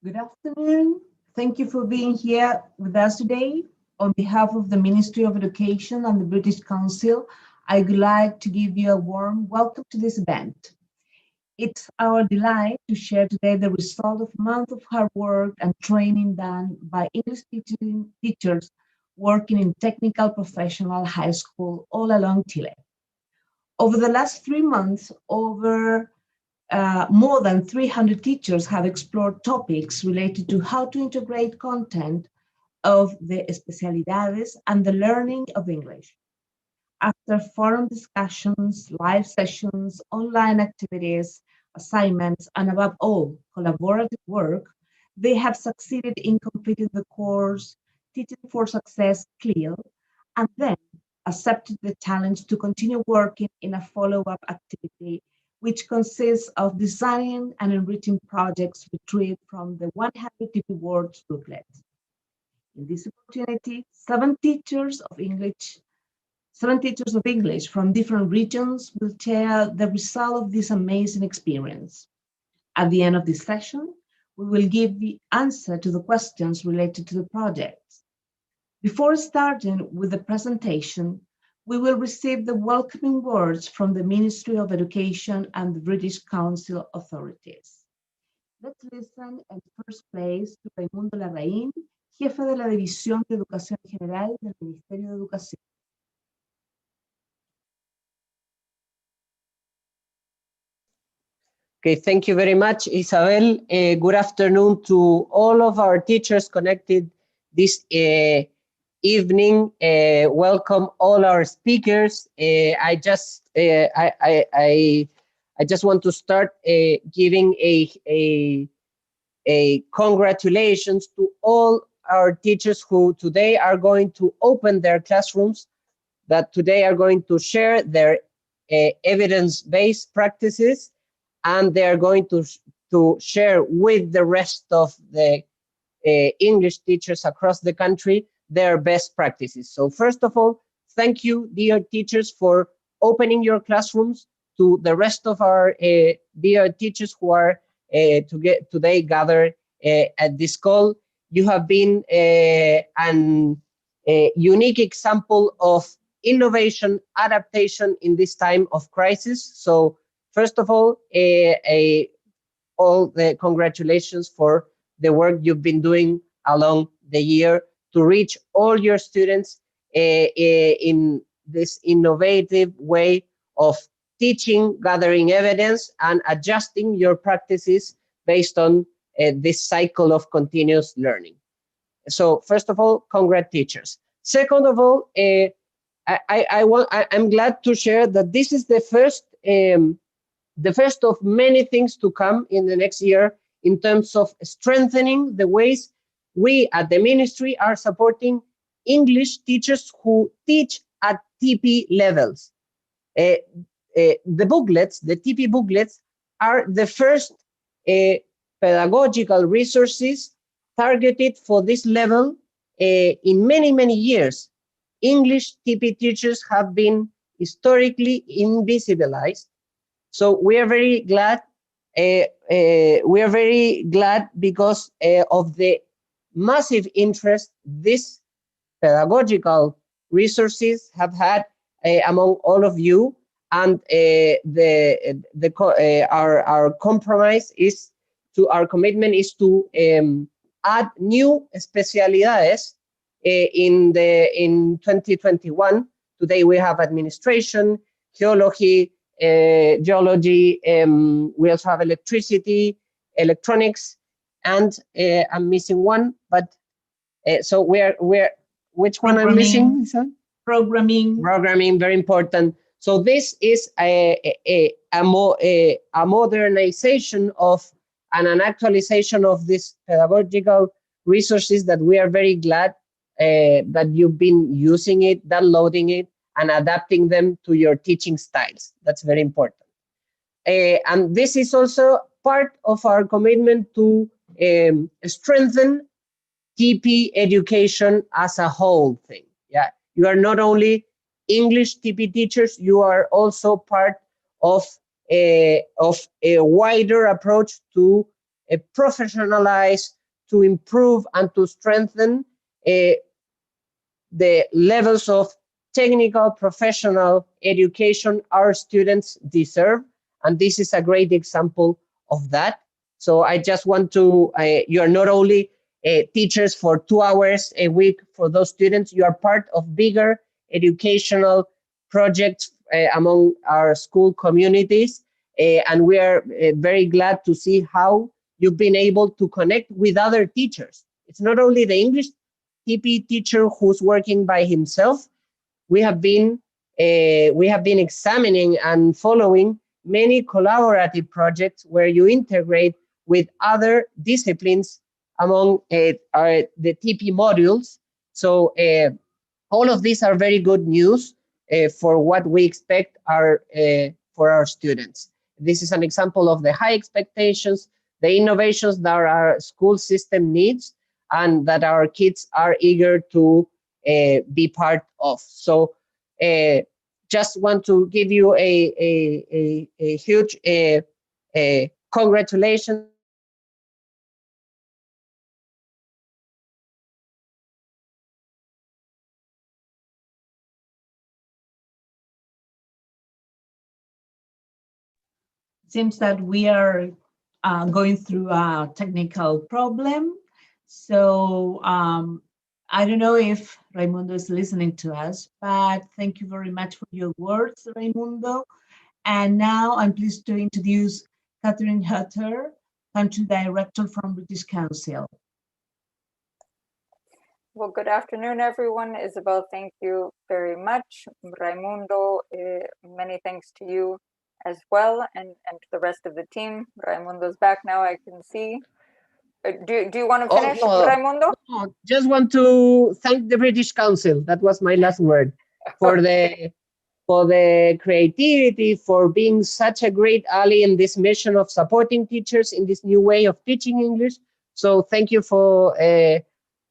Good afternoon. Thank you for being here with us today. On behalf of the Ministry of Education and the British Council, I would like to give you a warm welcome to this event. It's our delight to share today the result of a month of hard work and training done by English teachers working in technical professional high school all along Chile. Over the last 3 months, more than 300 teachers have explored topics related to how to integrate content of the especialidades and the learning of English. After forum discussions, live sessions, online activities, assignments, and above all, collaborative work, they have succeeded in completing the course Teaching for Success CLIL, and then accepted the challenge to continue working in a follow-up activity which consists of designing and enriching projects retrieved from the 100 TP Words booklet. In this opportunity, seven teachers of English from different regions will share the result of this amazing experience. At the end of this session, we will give the answer to the questions related to the project. Before starting with the presentation, we will receive the welcoming words from the Ministry of Education and the British Council authorities. Let's listen in first place to Raimundo Larraín, jefe de la División de Educación General del Ministerio de Educación. Okay, thank you very much, Isabel. Good afternoon to all of our teachers connected this evening. Welcome all our speakers. I just want to start giving a congratulations to all our teachers who today are going to open their classrooms, that today are going to share their evidence-based practices, and they are going to share with the rest of the English teachers across the country their best practices. So first of all, thank you, dear teachers, for opening your classrooms to the rest of our dear teachers who are today gathered at this call. You have been a unique example of innovation, adaptation in this time of crisis. So first of all the congratulations for the work you've been doing along the year to reach all your students in this innovative way of teaching, gathering evidence, and adjusting your practices based on this cycle of continuous learning. So first of all, congrats, teachers. Second of all, I'm glad to share that this is the first of many things to come in the next year in terms of strengthening the ways we at the ministry are supporting English teachers who teach at TP levels. The booklets, the TP booklets, are the first pedagogical resources targeted for this level in many, many years. English TP teachers have been historically invisibilized. So we are very glad. Because of the massive interest these pedagogical resources have had among all of you, and our commitment is to add new especialidades in 2021. Today we have administration, geology, we also have electricity, electronics, and I'm missing one, but so which one I'm missing? Programming, very important. So this is a modernization of and an actualization of these pedagogical resources that we are very glad that you've been using it, downloading it, and adapting them to your teaching styles. That's very important. And this is also part of our commitment to strengthen TP education as a whole thing. Yeah, you are not only English TP teachers, you are also part of a wider approach to professionalize, to improve, and to strengthen the levels of technical professional education our students deserve. And this is a great example of that. So I just want to, you are not only teachers for 2 hours a week for those students, you are part of bigger educational projects among our school communities. And we are very glad to see how you've been able to connect with other teachers. It's not only the English TP teacher who's working by himself. We have been examining and following many collaborative projects where you integrate with other disciplines among the TP modules. So all of these are very good news for what we expect for our students. This is an example of the high expectations, the innovations that our school system needs, and that our kids are eager to be part of. So just want to give you a huge congratulations for all of the efforts that you have been putting forward to Seems that we are going through a technical problem. So I don't know if Raimundo is listening to us, but thank you very much for your words, Raimundo. And now I'm pleased to introduce Catherine Hutter, Country Director from British Council. Well, good afternoon, everyone. Isabel, thank you very much. Raimundo, many thanks to you as well, and to the rest of the team. Raimundo's back now, I can see. Do you want to finish, Raimundo? No, just want to thank the British Council. That was my last word for the creativity, for being such a great ally in this mission of supporting teachers in this new way of teaching English. So thank you for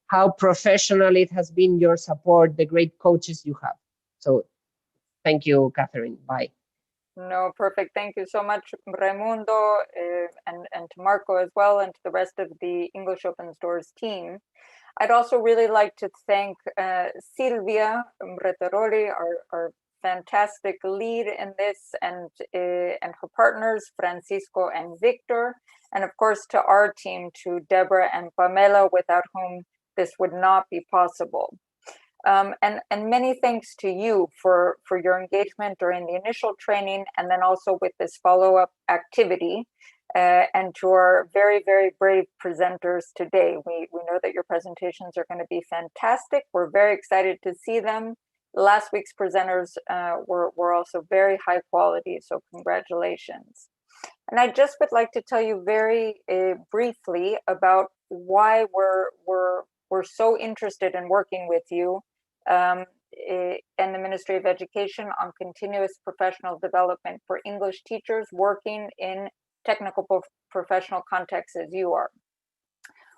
how professional it has been, your support, the great coaches you have. So thank you, Catherine. Bye. No, perfect. Thank you so much, Raimundo, and to Marco as well, and to the rest of the English Open Doors team. I'd also really like to thank Silvia Breteroli, our fantastic lead in this, and her partners, Francisco and Victor, and of course to our team, to Deborah and Pamela, without whom this would not be possible. And many thanks to you for your engagement during the initial training, and then also with this follow-up activity, and to our very, very brave presenters today. We know that your presentations are going to be fantastic. We're very excited to see them. Last week's presenters were also very high quality, so congratulations. And I just would like to tell you very briefly about why we're so interested in working with you and the Ministry of Education on continuous professional development for English teachers working in technical professional contexts as you are.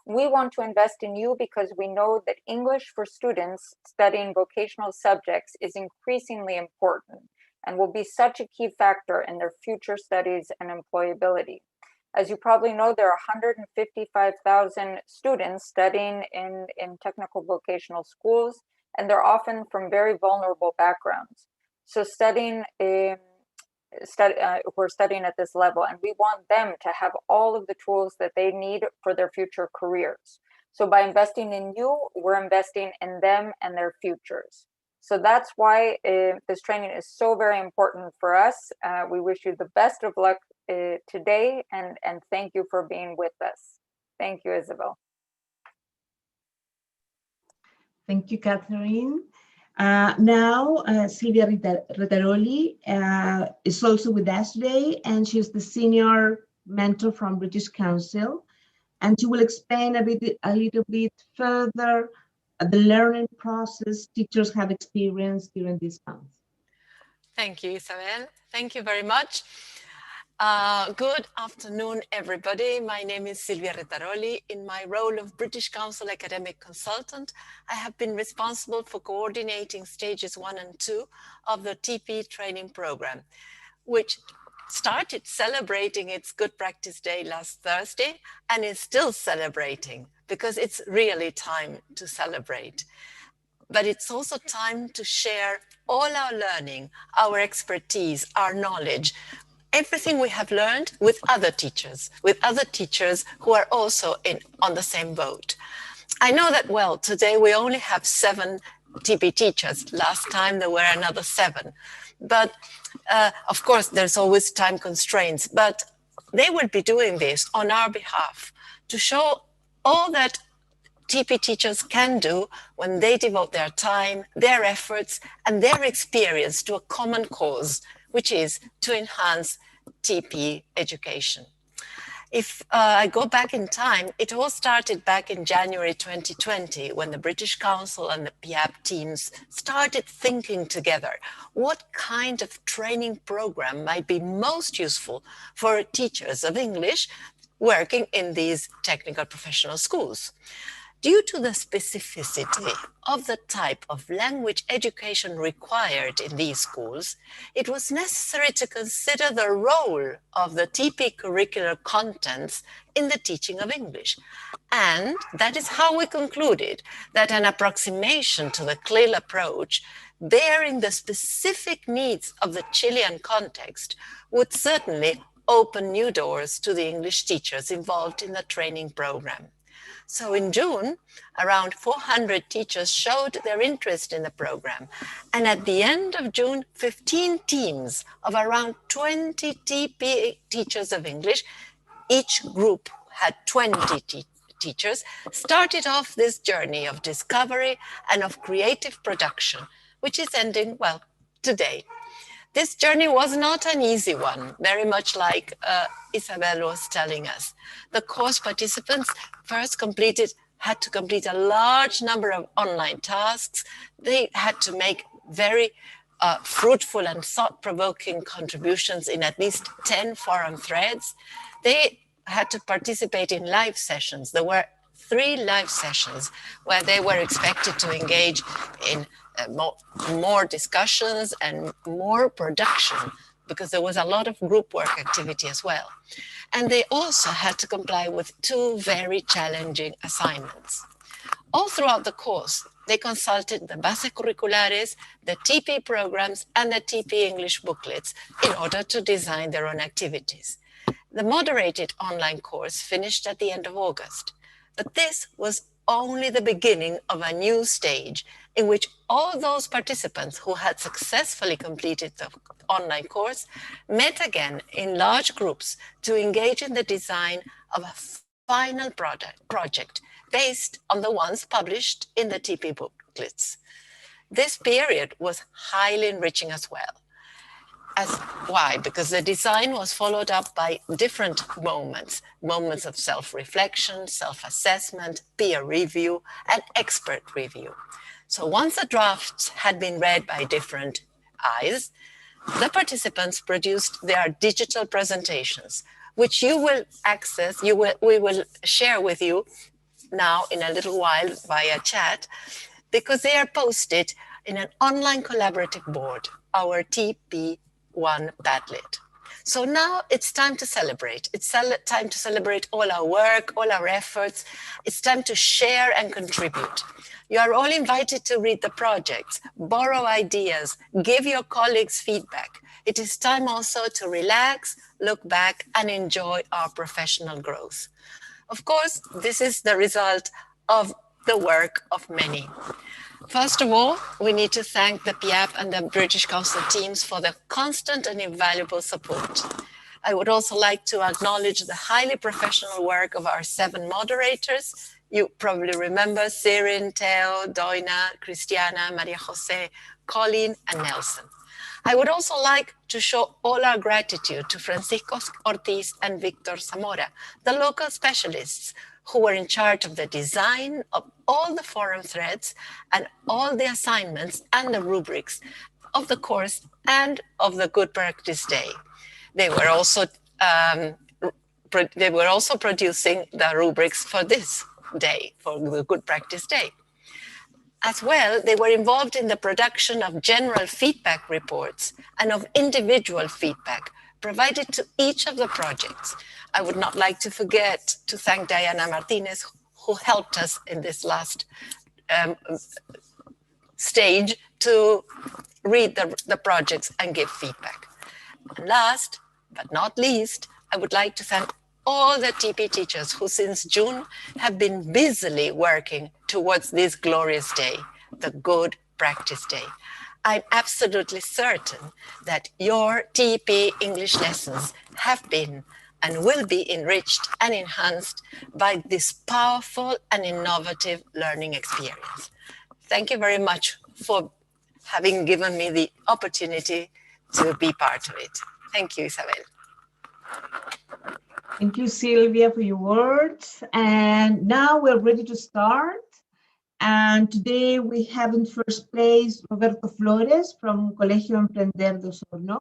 We want to invest in you because we know that English for students studying vocational subjects is increasingly important and will be such a key factor in their future studies and employability. As you probably know, there are 155,000 students studying in technical vocational schools, and they're often from very vulnerable backgrounds. So we're studying at this level, and we want them to have all of the tools that they need for their future careers. So by investing in you, we're investing in them and their futures. So that's why this training is so very important for us. We wish you the best of luck today, and thank you for being with us. Thank you, Isabel. Thank you, Catherine. Now, Silvia Retaroli is also with us today, and she's the senior mentor from British Council, and she will explain a little bit further the learning process teachers have experienced during this month. Thank you, Isabel. Thank you very much. Good afternoon, everybody. My name is Silvia Retaroli. In my role of British Council Academic Consultant, I have been responsible for coordinating stages 1 and 2 of the TP training program, which started celebrating its Good Practice Day last Thursday and is still celebrating because it's really time to celebrate. But it's also time to share all our learning, our expertise, our knowledge, everything we have learned with other teachers who are also on the same boat. I know that, well, today we only have 7 TP teachers. Last time there were another 7. But of course, there's always time constraints, but they will be doing this on our behalf to show all that TP teachers can do when they devote their time, their efforts, and their experience to a common cause, which is to enhance TP education. If I go back in time, it all started back in January 2020 when the British Council and the PIAP teams started thinking together what kind of training program might be most useful for teachers of English working in these technical professional schools. Due to the specificity of the type of language education required in these schools, it was necessary to consider the role of the TP curricular contents in the teaching of English. And that is how we concluded that an approximation to the CLIL approach, bearing the specific needs of the Chilean context, would certainly open new doors to the English teachers involved in the training program. So in June, around 400 teachers showed their interest in the program. And at the end of June, 15 teams of around 20 TP teachers of English, each group had 20 teachers, started off this journey of discovery and of creative production, which is ending, well, today. This journey was not an easy one, very much like Isabel was telling us. The course participants first had to complete a large number of online tasks. They had to make very fruitful and thought-provoking contributions in at least 10 forum threads. They had to participate in live sessions. There were 3 live sessions where they were expected to engage in more discussions and more production, because there was a lot of group work activity as well. And they also had to comply with 2 very challenging assignments. All throughout the course, they consulted the Bases Curriculares, the TP programs, and the TP English booklets in order to design their own activities. The moderated online course finished at the end of August, but this was only the beginning of a new stage in which all those participants who had successfully completed the online course met again in large groups to engage in the design of a final project based on the ones published in the TP booklets. This period was highly enriching as well. Why? Because the design was followed up by different moments of self-reflection, self-assessment, peer review, and expert review. So once the drafts had been read by different eyes, the participants produced their digital presentations, which you will access, we will share with you now in a little while via chat, because they are posted in an online collaborative board, our TP1 Padlet. So now it's time to celebrate. It's time to celebrate all our work, all our efforts. It's time to share and contribute. You are all invited to read the projects, borrow ideas, give your colleagues feedback. It is time also to relax, look back, and enjoy our professional growth. Of course, this is the result of the work of many. First of all, we need to thank the PIAP and the British Council teams for their constant and invaluable support. I would also like to acknowledge the highly professional work of our 7 moderators. You probably remember Sirin, Theo, Doina, Cristiana, Maria Jose, Colleen, and Nelson. I would also like to show all our gratitude to Francisco Ortiz and Victor Zamora, the local specialists who were in charge of the design of all the forum threads and all the assignments and the rubrics of the course and of the Good Practice Day. They were also producing the rubrics for this day, for the Good Practice Day. As well, they were involved in the production of general feedback reports and of individual feedback, provided to each of the projects. I would not like to forget to thank Diana Martinez, who helped us in this last stage to read the projects and give feedback. And last but not least, I would like to thank all the TP teachers who since June have been busily working towards this glorious day, the Good Practice Day. I'm absolutely certain that your TP English lessons have been and will be enriched and enhanced by this powerful and innovative learning experience. Thank you very much for having given me the opportunity to be part of it. Thank you, Isabel. Thank you, Sylvia, for your words. And now we're ready to start. And today we have in first place Roberto Flores from Colegio Emprender de Osorno.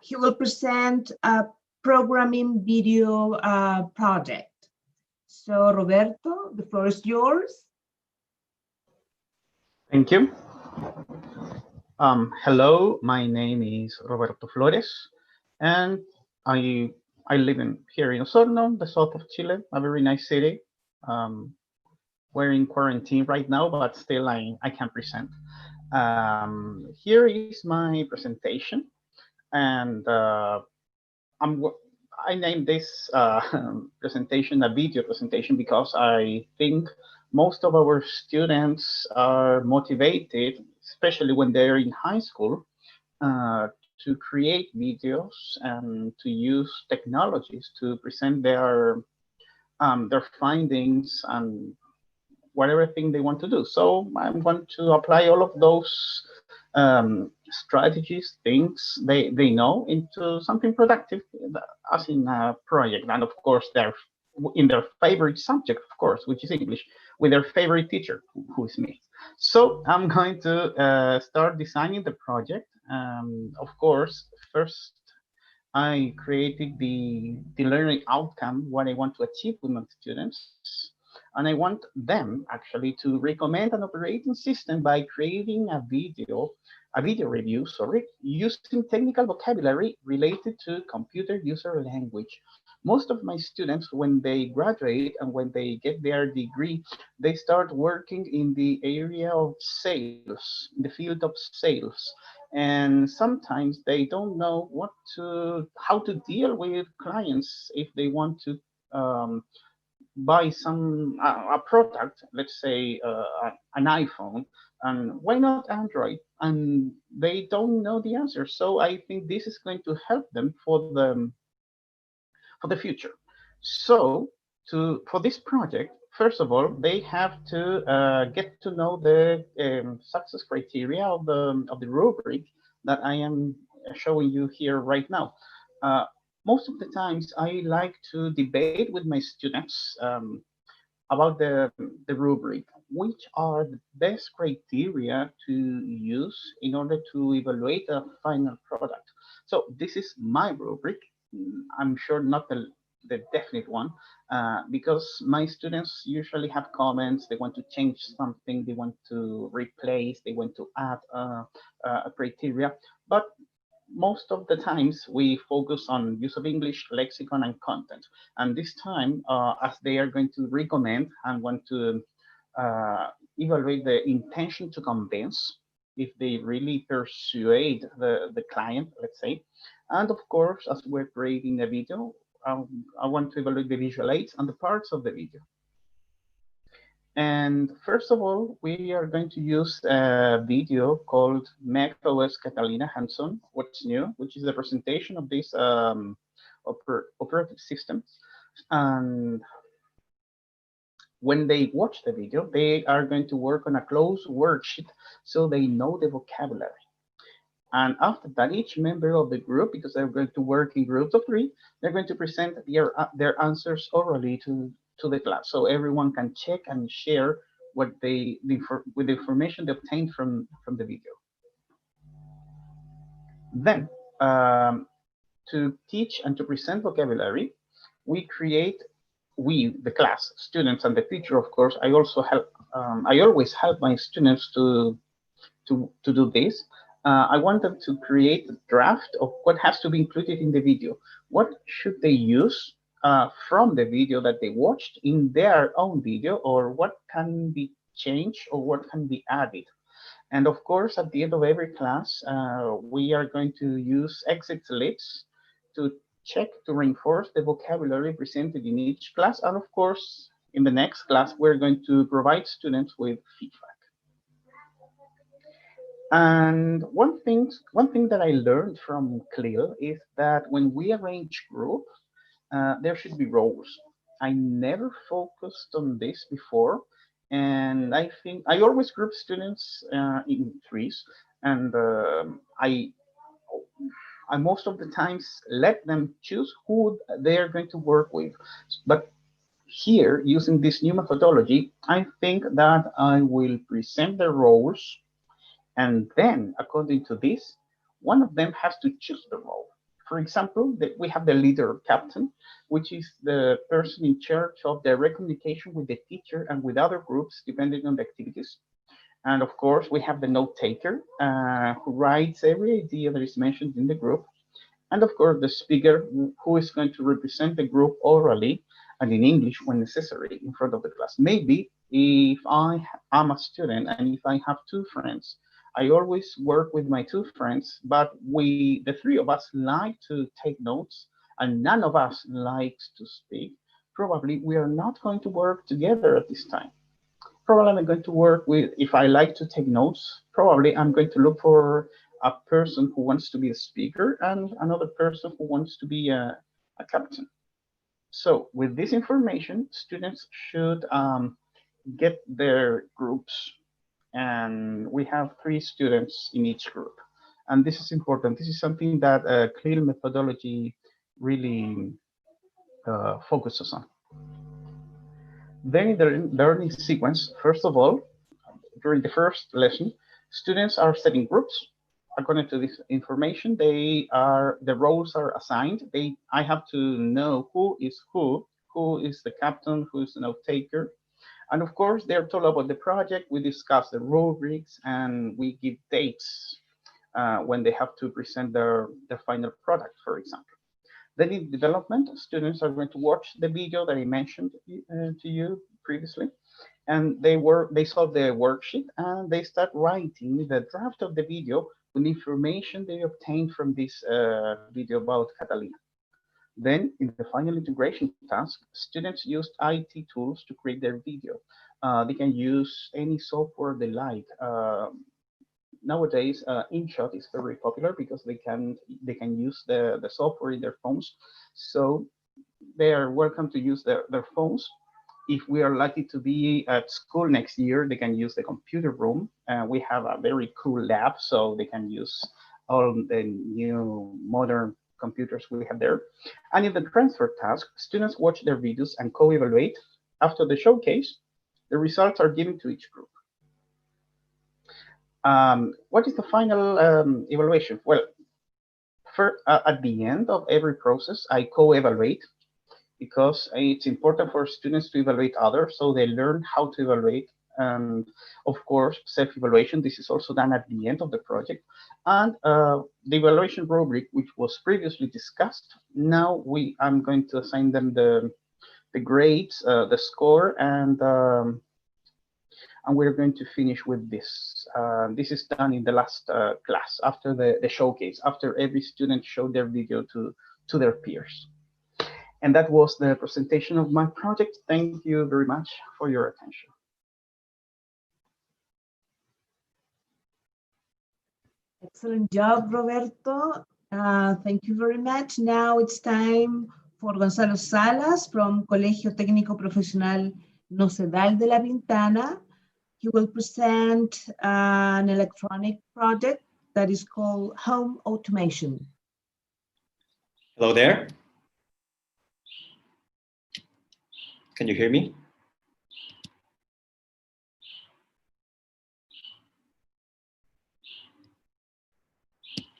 He will present a programming video project. So Roberto, the floor is yours. Thank you. Hello, my name is Roberto Flores, and I live here in Osorno, the south of Chile, a very nice city. We're in quarantine right now, but still I can present. Here is my presentation, and I named this presentation a video presentation because I think most of our students are motivated, especially when they're in high school, to create videos and to use technologies to present their findings and whatever thing they want to do. So I want to apply all of those strategies, things they know into something productive, as in a project. And of course, they're in their favorite subject, of course, which is English, with their favorite teacher, who is me. So I'm going to start designing the project. Of course, first I created the learning outcome, what I want to achieve with my students. And I want them actually to recommend an operating system by creating a video review, using technical vocabulary related to computer user language. Most of my students, when they graduate and when they get their degree, they start working in the area of sales, in the field of sales. And sometimes they don't know how to deal with clients if they want to buy a product, let's say an iPhone, and why not Android? And they don't know the answer. So I think this is going to help them for the future. So for this project, first of all, they have to get to know the success criteria of the rubric that I am showing you here right now. Most of the times, I like to debate with my students about the rubric, which are the best criteria to use in order to evaluate a final product. So this is my rubric. I'm sure not the definite one, because my students usually have comments. They want to change something, they want to replace, they want to add a criteria. But most of the times we focus on use of English, lexicon, and content. And this time, as they are going to recommend and want to evaluate the intention to convince, if they really persuade the client, let's say. And of course, as we're creating a video, I want to evaluate the visual aids and the parts of the video. And first of all, we are going to use a video called macOS Catalina Hands-on, What's New, which is a presentation of this operating system. And when they watch the video, they are going to work on a closed worksheet so they know the vocabulary. And after that, each member of the group, because they're going to work in groups of 3, they're going to present their answers orally to the class, so everyone can check and share what with the information they obtained from the video. Then, to teach and to present vocabulary, the class, students, and the teacher, of course. I also help. I always help my students to do this. I want them to create a draft of what has to be included in the video. What should they use from the video that they watched in their own video, or what can be changed or what can be added. And of course, at the end of every class, we are going to use exit lists to check to reinforce the vocabulary presented in each class. And of course, in the next class, we're going to provide students with feedback. And one thing that I learned from CLIL is that when we arrange groups, there should be roles. I never focused on this before, and I think I always group students in threes, and I most of the times let them choose who they are going to work with. But here, using this new methodology, I think that I will present the roles, and then according to this, one of them has to choose the role. For example, we have the leader captain, which is the person in charge of direct communication with the teacher and with other groups, depending on the activities. And of course, we have the note taker, who writes every idea that is mentioned in the group. And of course, the speaker, who is going to represent the group orally and in English when necessary in front of the class. Maybe if I am a student and if I have two friends, I always work with my two friends, but the three of us like to take notes and none of us likes to speak. Probably we are not going to work together at this time. Probably I'm going to work with, if I like to take notes, probably I'm going to look for a person who wants to be a speaker and another person who wants to be a captain. So with this information, students should get their groups, and we have 3 students in each group. And this is important. This is something that CLIL methodology really focuses on. Then in the learning sequence, first of all, during the first lesson, students are setting groups. According to this information, the roles are assigned. I have to know who is the captain, who is the note taker. And of course, they're told about the project. We discuss the rubrics and we give dates when they have to present their final product, for example. Then in development, students are going to watch the video that I mentioned to you previously. And they solve the worksheet and they start writing the draft of the video with information they obtained from this video about Catalina. Then in the final integration task, students used IT tools to create their video. They can use any software they like. Nowadays, InShot is very popular because they can use the software in their phones. So they are welcome to use their phones. If we are lucky to be at school next year, they can use the computer room. We have a very cool lab, so they can use all the new modern computers we have there. And in the transfer task, students watch their videos and co-evaluate. After the showcase, the results are given to each group. What is the final evaluation? Well, at the end of every process, I co-evaluate, because it's important for students to evaluate others, so they learn how to evaluate. And of course, self-evaluation, this is also done at the end of the project. And the evaluation rubric, which was previously discussed, now I'm going to assign them the grades, the score, and we're going to finish with this. This is done in the last class, after the showcase, after every student showed their video to their peers. And that was the presentation of my project. Thank you very much for your attention. Excellent job, Roberto. Thank you very much. Now it's time for Gonzalo Salas from Colegio Técnico Profesional Nocedal de la Pintana. He will present an electronic project that is called Home Automation. Hello there. Can you hear me?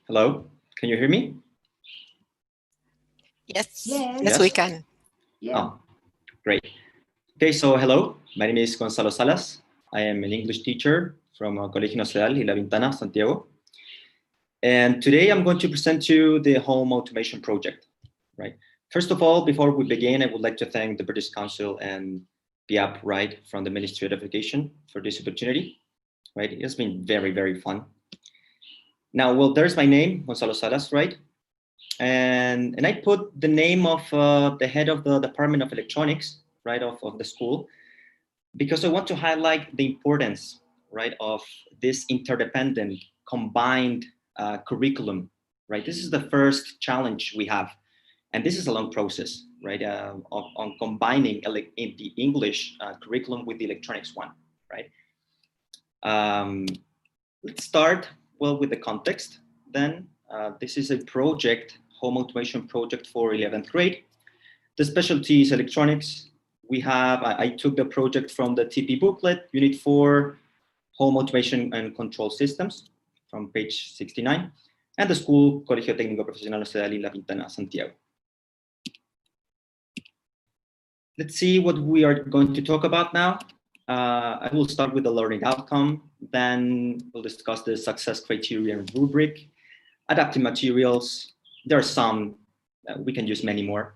Hello, can you hear me? Yes, Yes. yes, we can. Yeah. Oh, great. Okay, so hello, my name is Gonzalo Salas. I am an English teacher from Colegio Nacional y La Pintana, Santiago. And today I'm going to present you the home automation project, right? First of all, before we begin, I would like to thank the British Council and BIAP, right, from the Ministry of Education for this opportunity, right? It has been very, very fun. Now, well, there's my name, Gonzalo Salas, right? And I put the name of the head of the Department of Electronics, right, of the school, because I want to highlight the importance, right, of this interdependent, combined curriculum, right? This is the first challenge we have, and this is a long process, right, on combining in the English curriculum with the electronics one, right? Let's start, well, with the context then. This is a project, home automation project for 11th grade. The specialty is electronics. We have, I took the project from the TP booklet, Unit 4, Home Automation and Control Systems, from page 69, and the school, Colegio Técnico Profesional Nacional y La Pintana, Santiago. Let's see what we are going to talk about now. I will start with the learning outcome, then we'll discuss the success criteria and rubric, adaptive materials. There are some, we can use many more.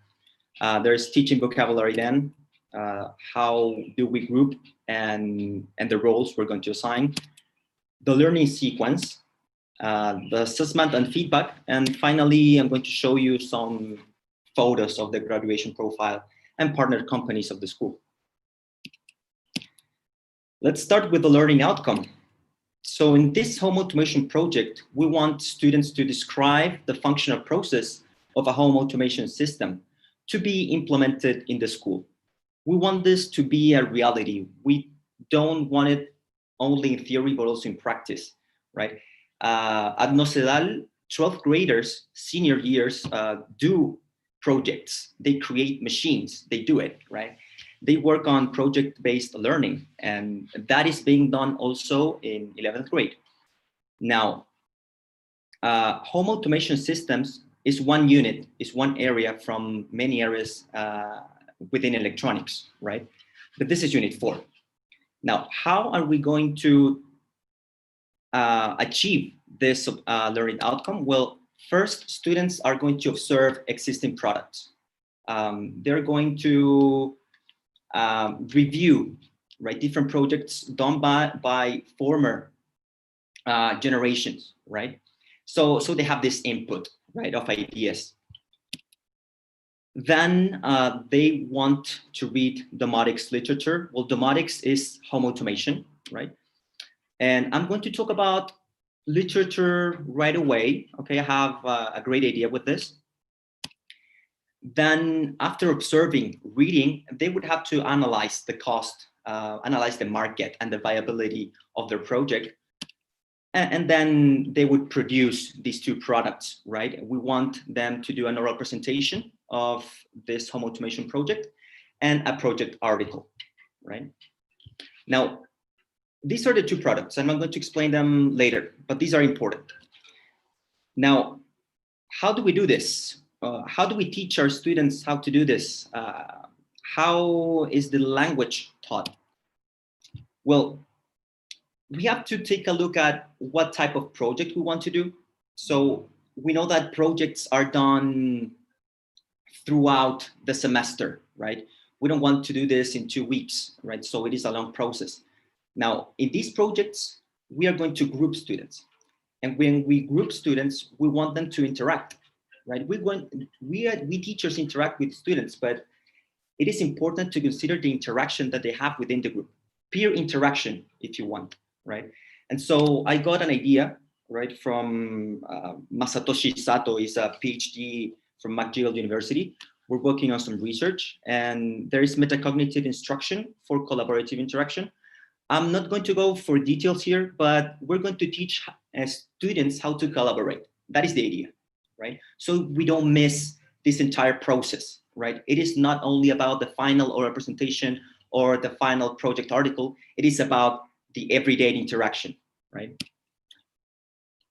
There's teaching vocabulary then, how do we group and the roles we're going to assign, the learning sequence, the assessment and feedback, and finally, I'm going to show you some photos of the graduation profile and partner companies of the school. Let's start with the learning outcome. So in this home automation project, we want students to describe the functional process of a home automation system to be implemented in the school. We want this to be a reality. We don't want it only in theory, but also in practice, right? At Nocedal, 12th graders, senior years, do projects. They create machines, they do it, right? They work on project-based learning, and that is being done also in 11th grade. Now, home automation systems is one unit, is one area from many areas within electronics, right? But this is unit 4. Now, how are we going to achieve this learning outcome? Well, first, students are going to observe existing products. They're going to review, right, different projects done by former generations, right? So they have this input, right, of ideas. Then they want to read domotics literature. Well, domotics is home automation, right? And I'm going to talk about literature right away. Okay, I have a great idea with this. Then after observing, reading, they would have to analyze the cost, analyze the market and the viability of their project. And then they would produce these two products, right? We want them to do an oral presentation of this home automation project and a project article, right? Now, these are the two products, and I'm going to explain them later, but these are important. Now, how do we do this? How do we teach our students how to do this? How is the language taught? Well, we have to take a look at what type of project we want to do. So we know that projects are done throughout the semester, right? We don't want to do this in 2 weeks, right? So it is a long process. Now, in these projects, we are going to group students. And when we group students, we want them to interact, right? We teachers interact with students, but it is important to consider the interaction that they have within the group. Peer interaction, if you want, right? And so I got an idea, right, from Masatoshi Sato, is a PhD from McGill University. We're working on some research, and there is metacognitive instruction for collaborative interaction. I'm not going to go for details here, but we're going to teach students how to collaborate. That is the idea, right? So we don't miss this entire process, right? It is not only about the final oral presentation or the final project article. It is about the everyday interaction, right?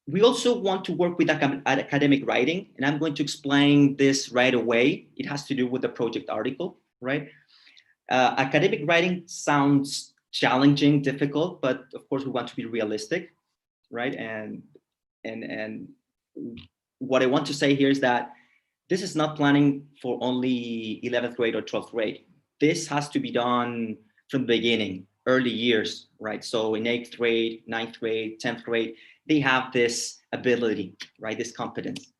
We also want to work with academic writing, and I'm going to explain this right away. It has to do with the project article, right? Academic writing sounds challenging, difficult, but of course we want to be realistic, right? And what I want to say here is that this is not planning for only 11th grade or 12th grade. This has to be done from the beginning, early years, right? So in 8th grade, 9th grade, 10th grade, they have this ability, right? This competence.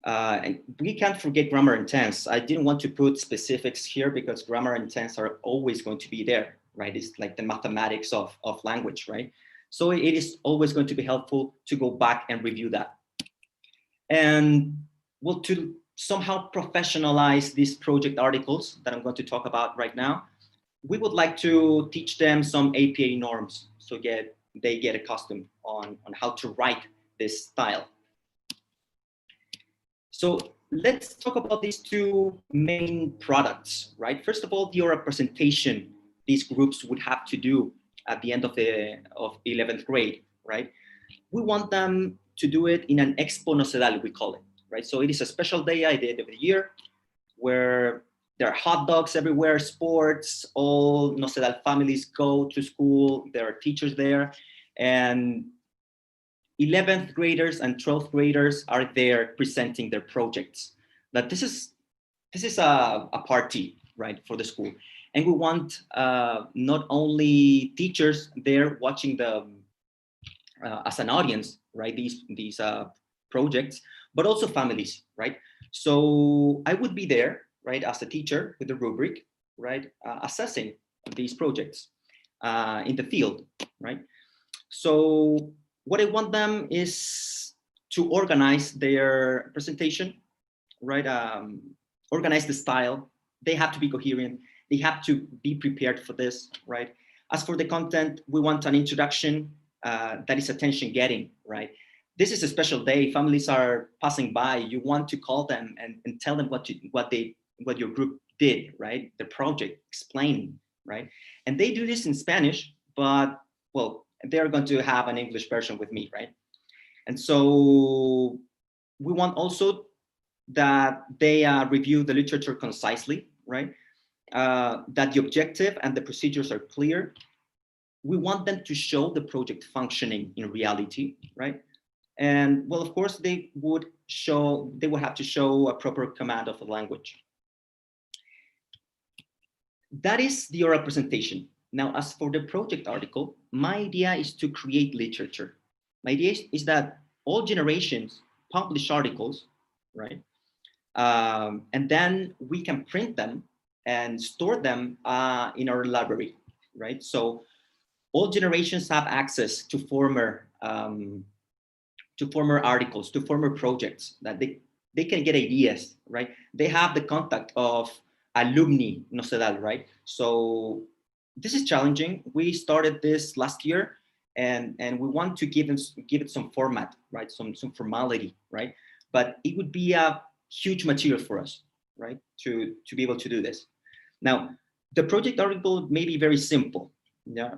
And we can't forget grammar and tense. I didn't want to put specifics here because grammar and tense are always going to be there, right? It's like the mathematics of language, right? So it is always going to be helpful to go back and review that. And well, to somehow professionalize these project articles that I'm going to talk about right now, we would like to teach them some APA norms so they get accustomed on how to write this style. So let's talk about these two main products, right? First of all, the oral presentation these groups would have to do at the end of 11th grade, right? We want them to do it in an expo nocedal, we call it, right? So it is a special day at the end of the year where there are hot dogs everywhere, sports, all nocedal families go to school, there are teachers there, and 11th graders and 12th graders are there presenting their projects. But this is a party, right, for the school. And we want not only teachers there watching the as an audience, right, these projects, but also families, right? So I would be there, right, as a teacher with the rubric, right, assessing these projects in the field, right? So what I want them is to organize their presentation, right? Organize the style. They have to be coherent. They have to be prepared for this, right? As for the content, we want an introduction that is attention-getting, right? This is a special day. Families are passing by. You want to call them and tell them what your group did, right? The project, explaining, right? And they do this in Spanish, but well, they're going to have an English version with me, right? And so we want also that they review the literature concisely, right? That the objective and the procedures are clear. We want them to show the project functioning in reality, right? And well, of course, they would have to show a proper command of the language. That is the oral presentation. Now, as for the project article, my idea is to create literature. My idea is that all generations publish articles, right? And then we can print them and store them in our library, right? So all generations have access to former articles, to former projects, that they can get ideas, right? They have the contact of alumni nocedal, right? So this is challenging. We started this last year, and we want to give it some format, right? Some formality, right? But it would be a huge material for us, right? To be able to do this. Now, the project article may be very simple. Yeah,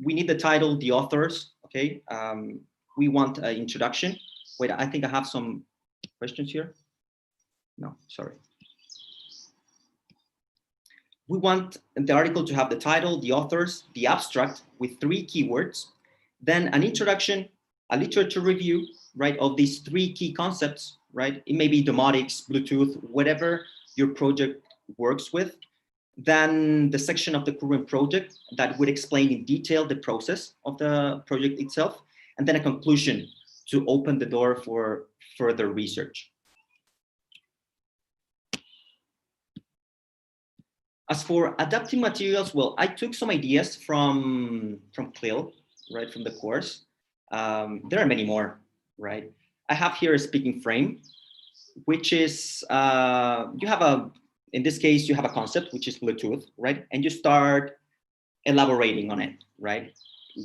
we need the title, the authors, okay? We want an introduction. Wait, I think I have some questions here. No, sorry. We want the article to have the title, the authors, the abstract with 3 keywords, then an introduction, a literature review, right, of these 3 key concepts, right? It may be domotics, Bluetooth, whatever your project works with. Then the section of the current project that would explain in detail the process of the project itself, and then a conclusion to open the door for further research. As for adapting materials, well, I took some ideas from CLIL, right, from the course. There are many more, right? I have here a speaking frame, which is, in this case, you have a concept, which is Bluetooth, right? And you start elaborating on it, right?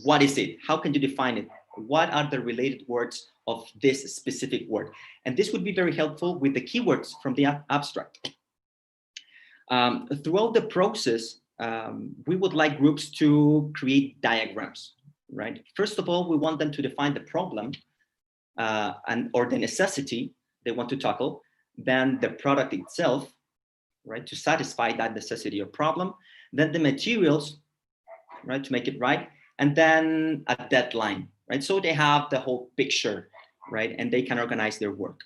What is it? How can you define it? What are the related words of this specific word? And this would be very helpful with the keywords from the abstract. Throughout the process, we would like groups to create diagrams, right? First of all, we want them to define the problem or the necessity they want to tackle, then the product itself, right, to satisfy that necessity or problem, then the materials, right, to make it right, and then a deadline, right? So they have the whole picture right? And they can organize their work.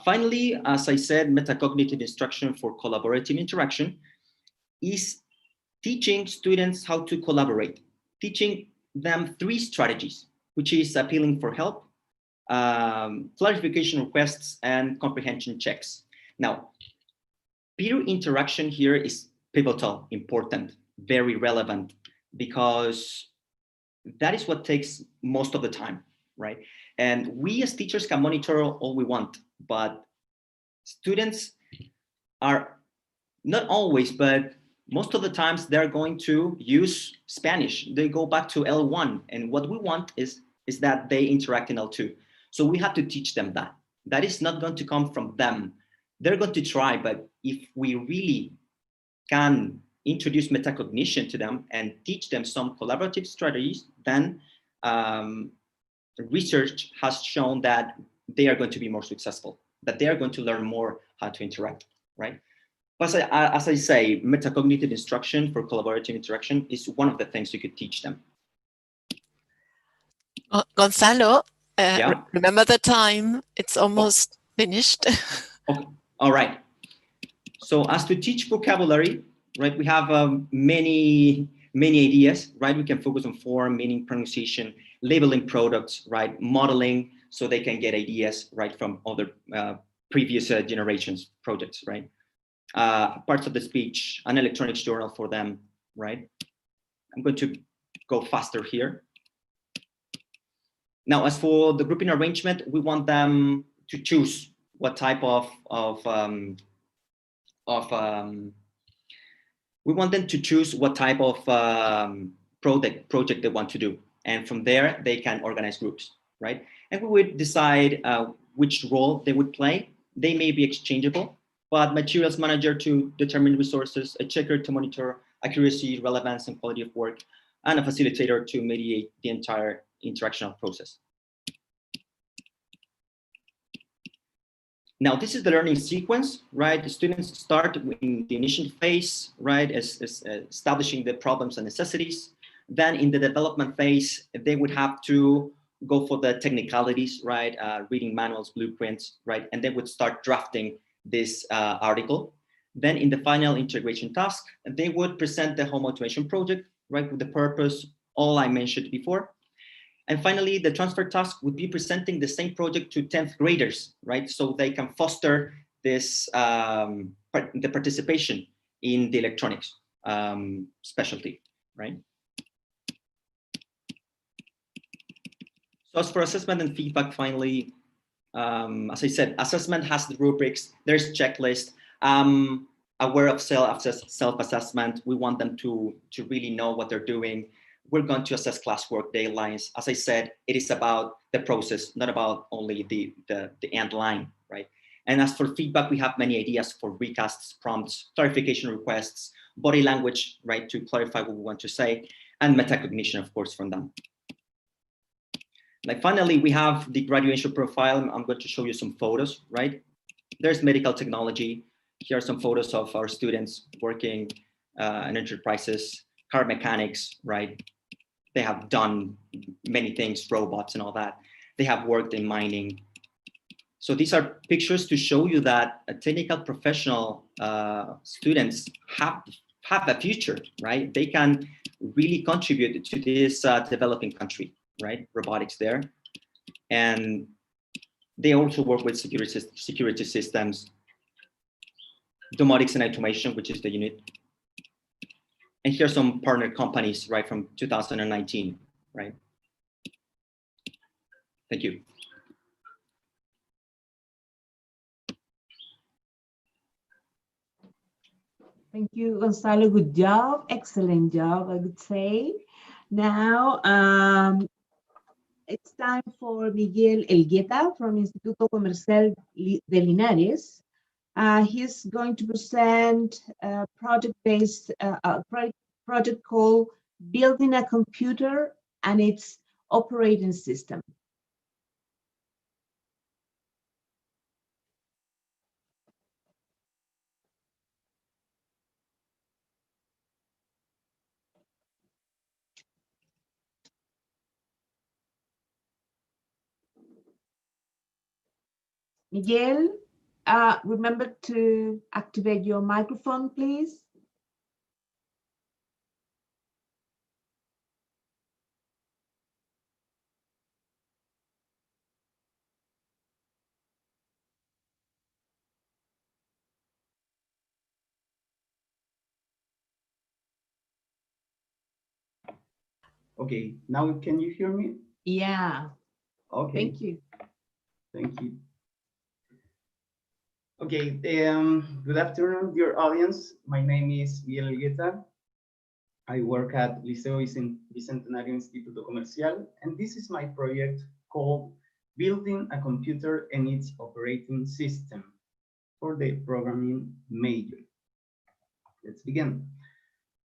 Finally, as I said, metacognitive instruction for collaborative interaction is teaching students how to collaborate, teaching them 3 strategies, which is appealing for help, clarification requests, and comprehension checks. Now, peer interaction here is pivotal, important, very relevant, because that is what takes most of the time, right? And we as teachers can monitor all we want, but students are not always, but most of the times they're going to use Spanish. They go back to L1, and what we want is that they interact in L2. So we have to teach them that. That is not going to come from them. They're going to try, but if we really can introduce metacognition to them and teach them some collaborative strategies, then research has shown that they are going to be more successful, that they are going to learn more how to interact, right? But as I say, metacognitive instruction for collaborative interaction is one of the things you could teach them. Gonzalo, Yeah. remember the time? It's almost finished. Okay. All right. So as to teach vocabulary, right, we have many ideas, right? We can focus on form, meaning, pronunciation, labeling products, right? Modeling, so they can get ideas, right, from other previous generations projects, right? Parts of the speech, an electronics journal for them, right? I'm going to go faster here. Now, as for the grouping arrangement, we want them to choose what type we want them to choose what type of project they want to do. And from there, they can organize groups, right? And we would decide which role they would play. They may be exchangeable, but materials manager to determine resources, a checker to monitor accuracy, relevance, and quality of work, and a facilitator to mediate the entire interactional process. Now, this is the learning sequence, right? The students start in the initial phase, right, as establishing the problems and necessities. Then in the development phase, they would have to go for the technicalities, right? Reading manuals, blueprints, right? And they would start drafting this article. Then in the final integration task, they would present the home automation project, right? With the purpose, all I mentioned before. And finally, the transfer task would be presenting the same project to 10th graders, right? So they can foster this, the participation in the electronics specialty, right? So as for assessment and feedback, finally, as I said, assessment has the rubrics, there's checklist, aware of self-assessment. We want them to really know what they're doing. We're going to assess classwork deadlines. As I said, it is about the process, not about only the end line, right? And as for feedback, we have many ideas for recasts, prompts, clarification requests, body language, right, to clarify what we want to say, and metacognition, of course, from them. Like finally, we have the graduation profile. I'm going to show you some photos, right? There's medical technology. Here are some photos of our students working in enterprises, car mechanics, right? They have done many things, robots and all that. They have worked in mining. So these are pictures to show you that a technical professional students have a future, right? They can really contribute to this developing country, right? Robotics there. And they also work with security systems, domotics and automation, which is the unit. And here's some partner companies, right, from 2019, right? Thank you. Thank you, Gonzalo. Good job. Excellent job, I would say. Now, it's time for Miguel Elgita from Instituto Comercial de Linares. He's going to present a project-based project called Building a Computer and its Operating System. Miguel, remember to activate your microphone, please. Okay, now can you hear me? Yeah. Okay. Thank you. Thank you. Okay, good afternoon, dear audience. My name is Miguel Elgita. I work at Liceo Bicentenario Instituto Comercial, and this is my project called Building a Computer and its Operating System for the programming major. Let's begin.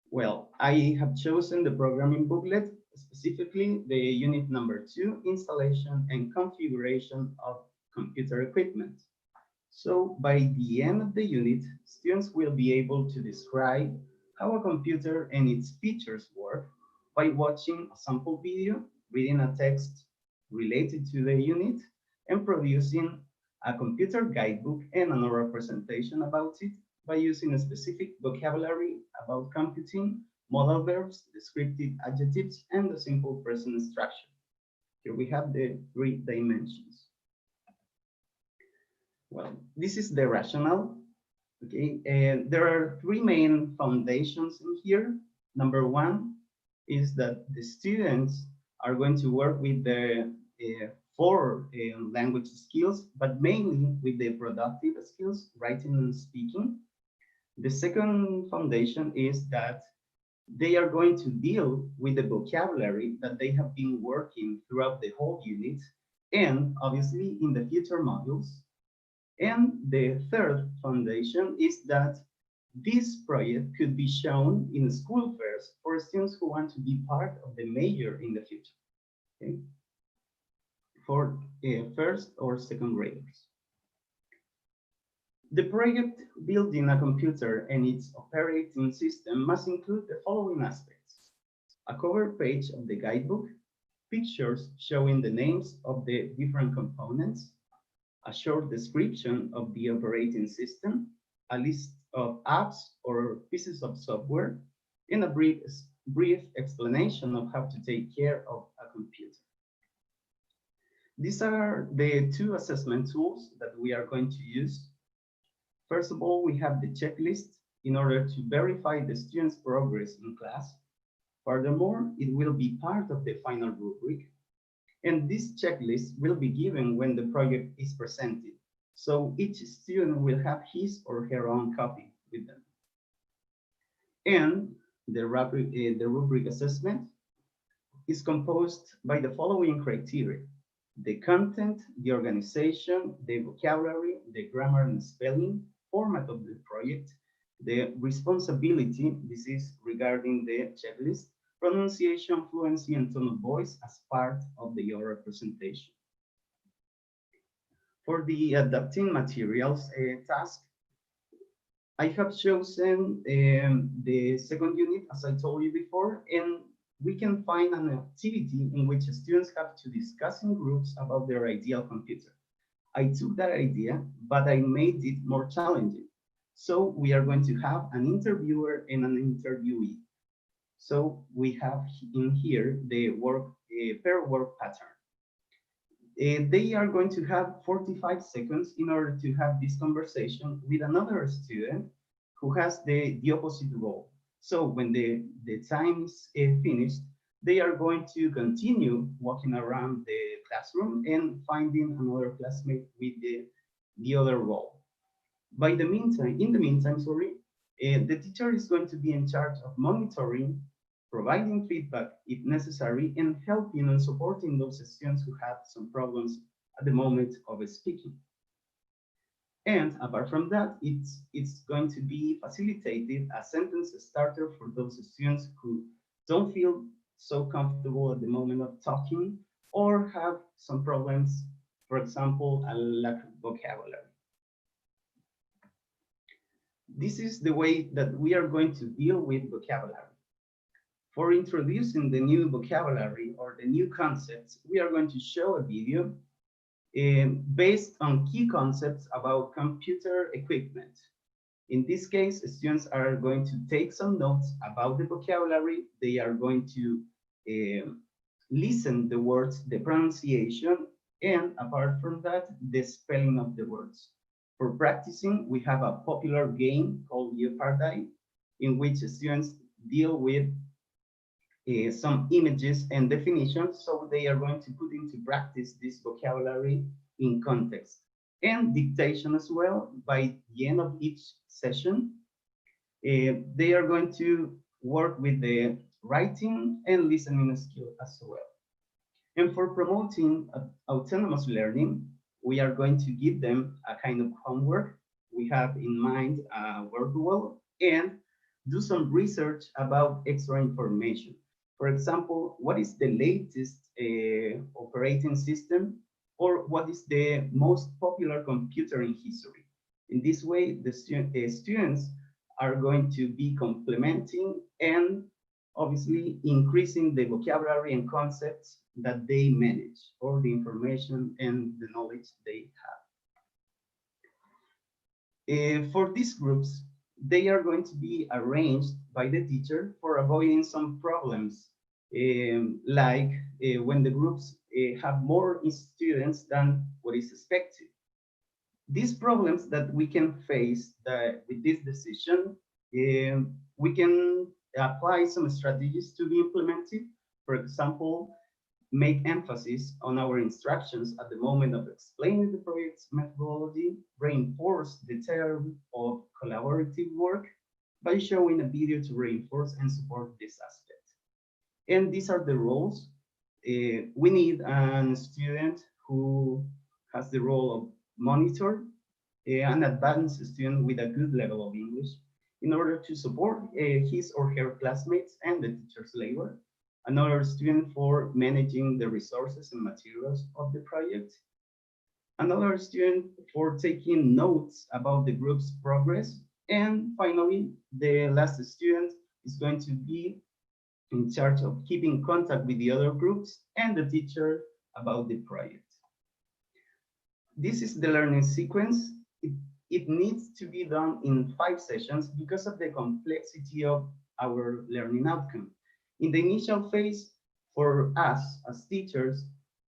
Well, I have chosen the programming booklet, specifically the unit number 2, installation and configuration of computer equipment. So by the end of the unit, students will be able to describe how a computer and its features work by watching a sample video, reading a text related to the unit, and producing a computer guidebook and an oral presentation about it by using a specific vocabulary about computing, modal verbs, descriptive adjectives, and the simple present structure. Here we have the 3 dimensions. Well, this is the rationale. Okay, and there are 3 main foundations in here. Number 1 is that the students are going to work with the 4 language skills, but mainly with the productive skills, writing and speaking. The second foundation is that they are going to deal with the vocabulary that they have been working throughout the whole unit, and obviously in the future modules. And the third foundation is that this project could be shown in school fairs for students who want to be part of the major in the future, okay? For first or second graders. The project building a computer and its operating system must include the following aspects: a cover page of the guidebook, pictures showing the names of the different components, a short description of the operating system, a list of apps or pieces of software, and a brief explanation of how to take care of a computer. These are the 2 assessment tools that we are going to use. First of all, we have the checklist in order to verify the student's progress in class. Furthermore, it will be part of the final rubric. And this checklist will be given when the project is presented. So each student will have his or her own copy with them. And the rubric assessment is composed by the following criteria: the content, the organization, the vocabulary, the grammar and spelling, format of the project, the responsibility, this is regarding the checklist, pronunciation, fluency, and tone of voice as part of the oral presentation. For the adapting materials task, I have chosen the second unit, as I told you before, and we can find an activity in which students have to discuss in groups about their ideal computer. I took that idea, but I made it more challenging. So we are going to have an interviewer and an interviewee. So we have in here the pair work pattern. They are going to have 45 seconds in order to have this conversation with another student who has the opposite role. So when the time is finished, they are going to continue walking around the classroom and finding another classmate with the other role. In the meantime, the teacher is going to be in charge of monitoring, providing feedback if necessary, and helping and supporting those students who have some problems at the moment of speaking. And apart from that, it's going to be facilitated a sentence starter for those students who don't feel so comfortable at the moment of talking or have some problems, for example, a lack of vocabulary. This is the way that we are going to deal with vocabulary. For introducing the new vocabulary or the new concepts, we are going to show a video based on key concepts about computer equipment. In this case, students are going to take some notes about the vocabulary. They are going to listen the words, the pronunciation, and apart from that, the spelling of the words. For practicing, we have a popular game called Jeopardy, in which students deal with some images and definitions, so they are going to put into practice this vocabulary in context. And dictation as well. By the end of each session, they are going to work with the writing and listening skill as well. And for promoting autonomous learning, we are going to give them a kind of homework. We have in mind a workbook and do some research about extra information. For example, what is the latest operating system, or what is the most popular computer in history? In this way, the students are going to be complementing and obviously increasing the vocabulary and concepts that they manage, or the information and the knowledge they have. For these groups, they are going to be arranged by the teacher for avoiding some problems, like when the groups have more students than what is expected. These problems that we can face with this decision, we can apply some strategies to be implemented. For example, make emphasis on our instructions at the moment of explaining the project's methodology, reinforce the term of collaborative work by showing a video to reinforce and support this aspect. And these are the roles. We need a student who has the role of monitor, an advanced student with a good level of English, in order to support his or her classmates and the teacher's labor. Another student for managing the resources and materials of the project. Another student for taking notes about the group's progress. And finally, the last student is going to be in charge of keeping contact with the other groups and the teacher about the project. This is the learning sequence. It needs to be done in 5 sessions because of the complexity of our learning outcome. In the initial phase, for us as teachers,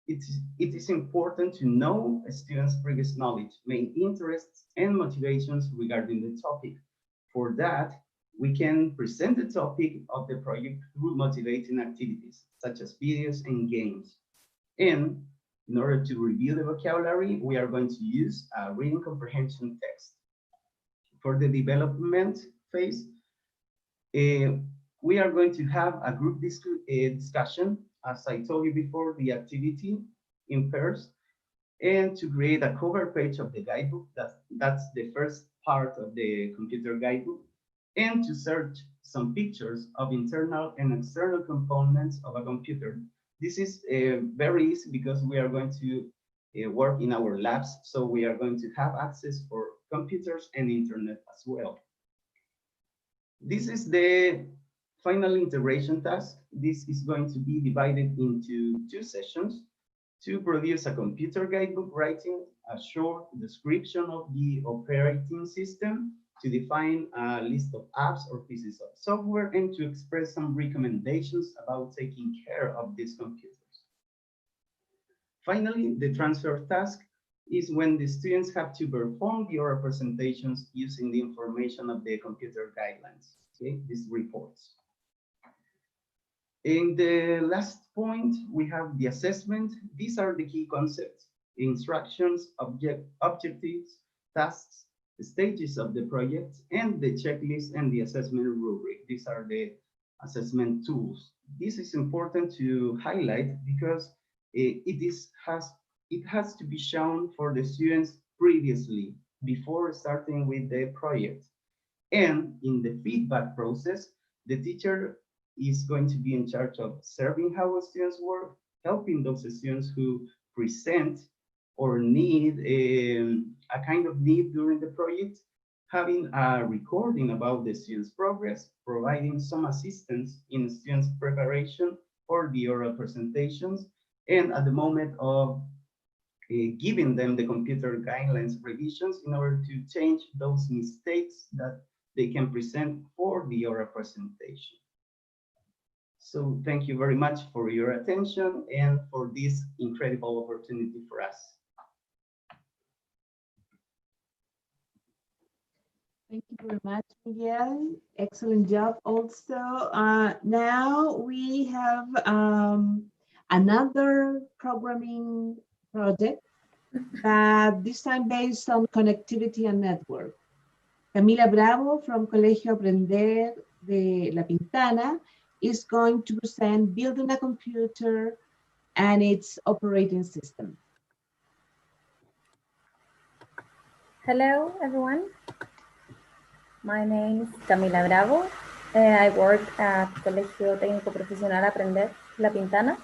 it is important to know a student's previous knowledge, main interests, and motivations regarding the topic. For that, we can present the topic of the project through motivating activities, such as videos and games. And in order to review the vocabulary, we are going to use a reading comprehension text. For the development phase, we are going to have a group discussion, as I told you before, the activity in pairs, and to create a cover page of the guidebook. That's the first part of the computer guidebook, and to search some pictures of internal and external components of a computer. This is very easy because we are going to work in our labs, so we are going to have access for computers and internet as well. This is the final integration task. This is going to be divided into 2 sessions to produce a computer guidebook, writing a short description of the operating system, to define a list of apps or pieces of software, and to express some recommendations about taking care of these computers. Finally, the transfer task is when the students have to perform the oral presentations using the information of the computer guidelines, okay, these reports. In the last point, we have the assessment. These are the key concepts: instructions, objectives, tasks, the stages of the project, and the checklist and the assessment rubric. These are the assessment tools. This is important to highlight because it has to be shown for the students previously, before starting with the project. And in the feedback process, the teacher is going to be in charge of observing how students work, helping those students who present or need a kind of need during the project, having a recording about the students' progress, providing some assistance in students' preparation for the oral presentations, and at the moment of giving them the computer guidelines revisions in order to change those mistakes that they can present for the oral presentation. So thank you very much for your attention and for this incredible opportunity for us. Thank you very much, Miguel. Excellent job also. Now we have another programming project, but this time based on connectivity and network. Camila Bravo from Colegio Aprender de La Pintana is going to present building a computer and its operating system. Hello, everyone. My name is Camila Bravo. I work at Colegio Técnico Profesional Aprender La Pintana.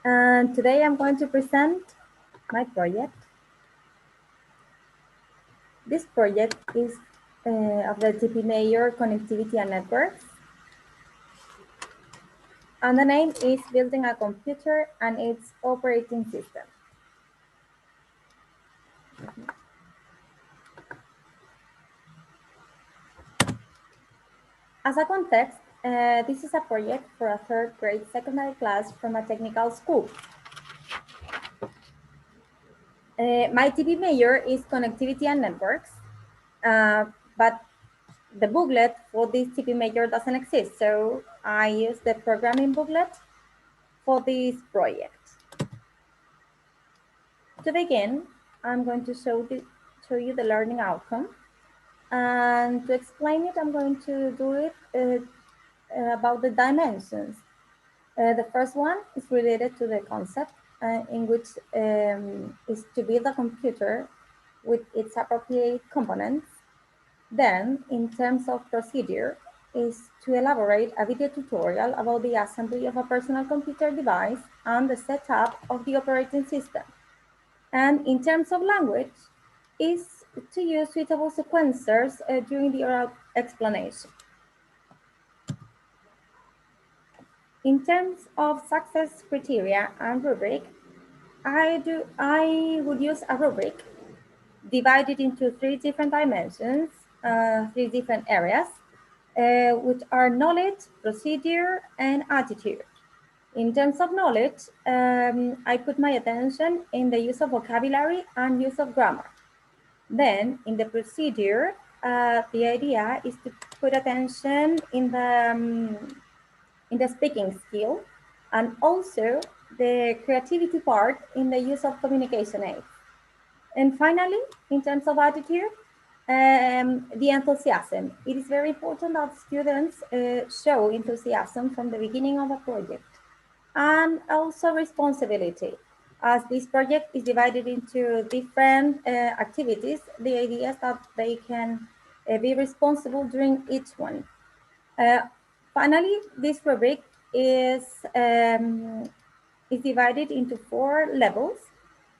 And today I'm going to present my project. This project is of the TP Major Connectivity and Networks. And the name is Building a Computer and its Operating System. As a context, this is a project for a third grade secondary class from a technical school. My TP major is Connectivity and Networks, but the booklet for this TP major doesn't exist, so I use the programming booklet for this project. To begin, I'm going to show you the learning outcome. And to explain it, I'm going to do it about the dimensions. The first one is related to the concept in which is to build a computer with its appropriate components. Then, in terms of procedure, is to elaborate a video tutorial about the assembly of a personal computer device and the setup of the operating system. And in terms of language, is to use suitable sequencers during the oral explanation. In terms of success criteria and rubric, I would use a rubric divided into 3 different dimensions, 3 different areas, which are knowledge, procedure, and attitude. In terms of knowledge, I put my attention in the use of vocabulary and use of grammar. Then, in the procedure, the idea is to put attention in the speaking skill, and also the creativity part in the use of communication aids. And finally, in terms of attitude, the enthusiasm. It is very important that students show enthusiasm from the beginning of a project, and also responsibility. As this project is divided into different activities, the idea is that they can be responsible during each one. Finally, this rubric is divided into 4 levels,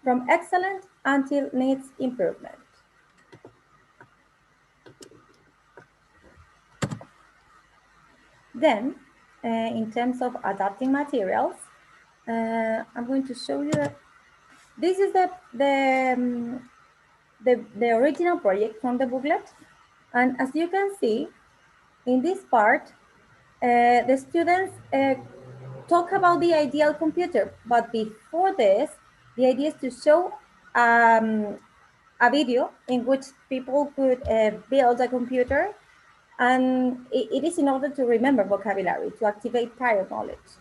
from excellent until needs improvement. Then, in terms of adapting materials, I'm going to show you that this is the original project from the booklet. And as you can see, in this part, the students talk about the ideal computer. But before this, the idea is to show a video in which people could build a computer. And it is in order to remember vocabulary, to activate prior knowledge.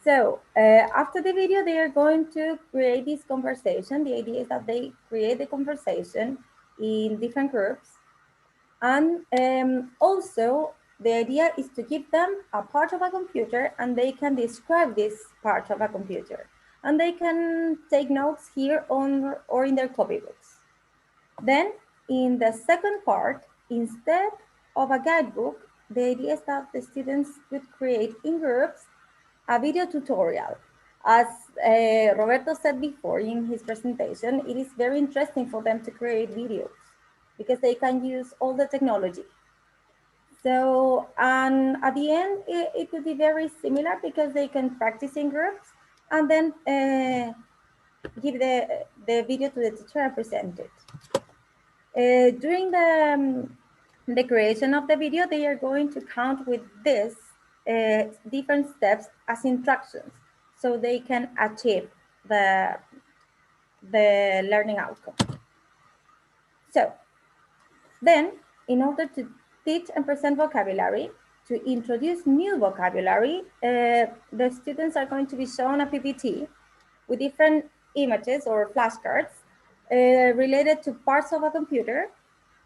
So after the video, they are going to create this conversation. The idea is that they create the conversation in different groups. And also, the idea is to give them a part of a computer, and they can describe this part of a computer. And they can take notes here on or in their copybooks. Then, in the second part, instead of a guidebook, the idea is that the students could create in groups a video tutorial. As Roberto said before in his presentation, it is very interesting for them to create videos because they can use all the technology. So, and at the end, it could be very similar because they can practice in groups, and then give the video to the teacher and present it. During the creation of the video, they are going to count with this different steps as instructions, so they can achieve the learning outcome. So then, in order to teach and present vocabulary, to introduce new vocabulary, the students are going to be shown a PPT with different images or flashcards related to parts of a computer.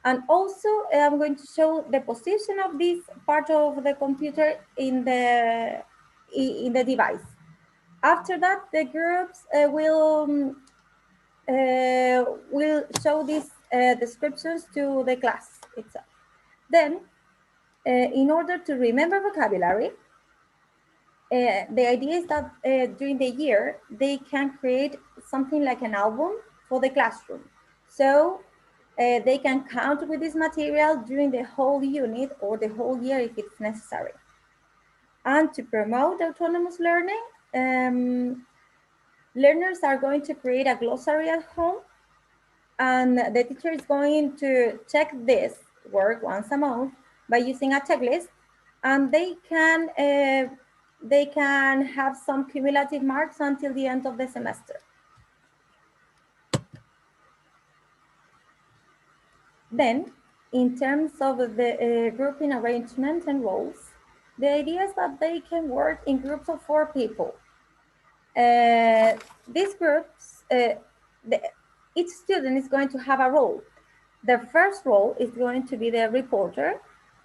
And also, I'm going to show the position of this part of the computer in the device. After that, the groups will show these descriptions to the class itself. Then, in order to remember vocabulary, the idea is that during the year, they can create something like an album for the classroom. So they can count with this material during the whole unit or the whole year if it's necessary. And to promote autonomous learning, learners are going to create a glossary at home, and the teacher is going to check this work once a month by using a checklist, and they can have some cumulative marks until the end of the semester. Then, in terms of the grouping arrangement and roles, the idea is that they can work in groups of 4 people. These groups, each student is going to have a role. The first role is going to be the reporter,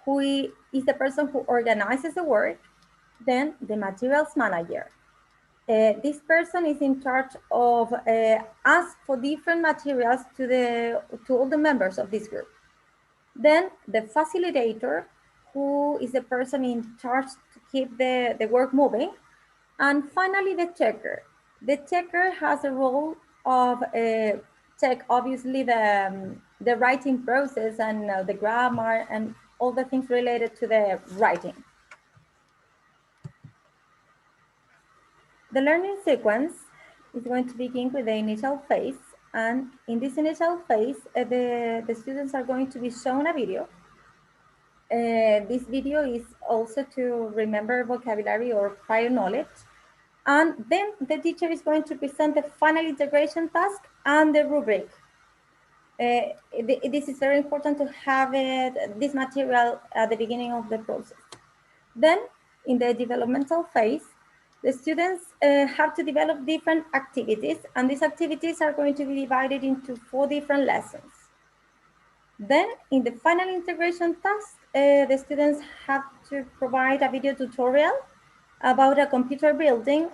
who is the person who organizes the work. Then the materials manager. This person is in charge of ask for different materials to all the members of this group. Then the facilitator, who is the person in charge to keep the work moving. And finally, the checker. The checker has a role of check, obviously, the writing process and the grammar and all the things related to the writing. The learning sequence is going to begin with the initial phase. And in this initial phase, the students are going to be shown a video. This video is also to remember vocabulary or prior knowledge. And then the teacher is going to present the final integration task and the rubric. This is very important to have this material at the beginning of the process. Then in the developmental phase, the students have to develop different activities, and these activities are going to be divided into 4 different lessons. Then in the final integration task, the students have to provide a video tutorial about a computer building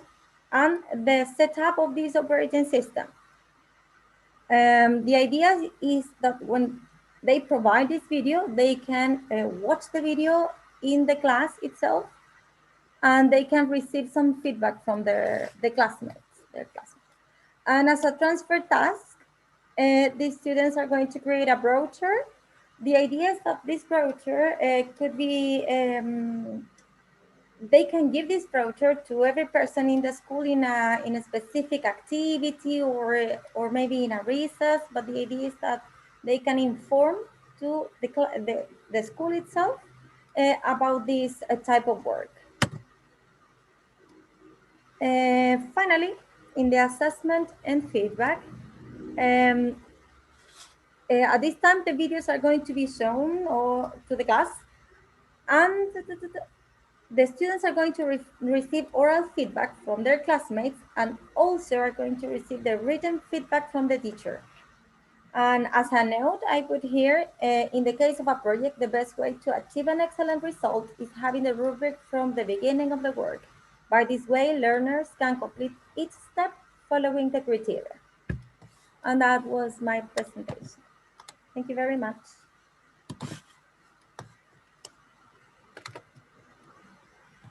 and the setup of this operating system. The idea is that when they provide this video, they can watch the video in the class itself, and they can receive some feedback from their classmates. And as a transfer task, these students are going to create a brochure. The idea is that this brochure could be, they can give this brochure to every person in the school in a specific activity or maybe in a recess, but the idea is that they can inform to the school itself about this type of work. Finally, in the assessment and feedback, at this time, the videos are going to be shown to the class, and the students are going to receive oral feedback from their classmates, and also are going to receive the written feedback from the teacher. And as a note, I put here, in the case of a project, the best way to achieve an excellent result is having the rubric from the beginning of the work. By this way, learners can complete each step following the criteria. And that was my presentation. Thank you very much.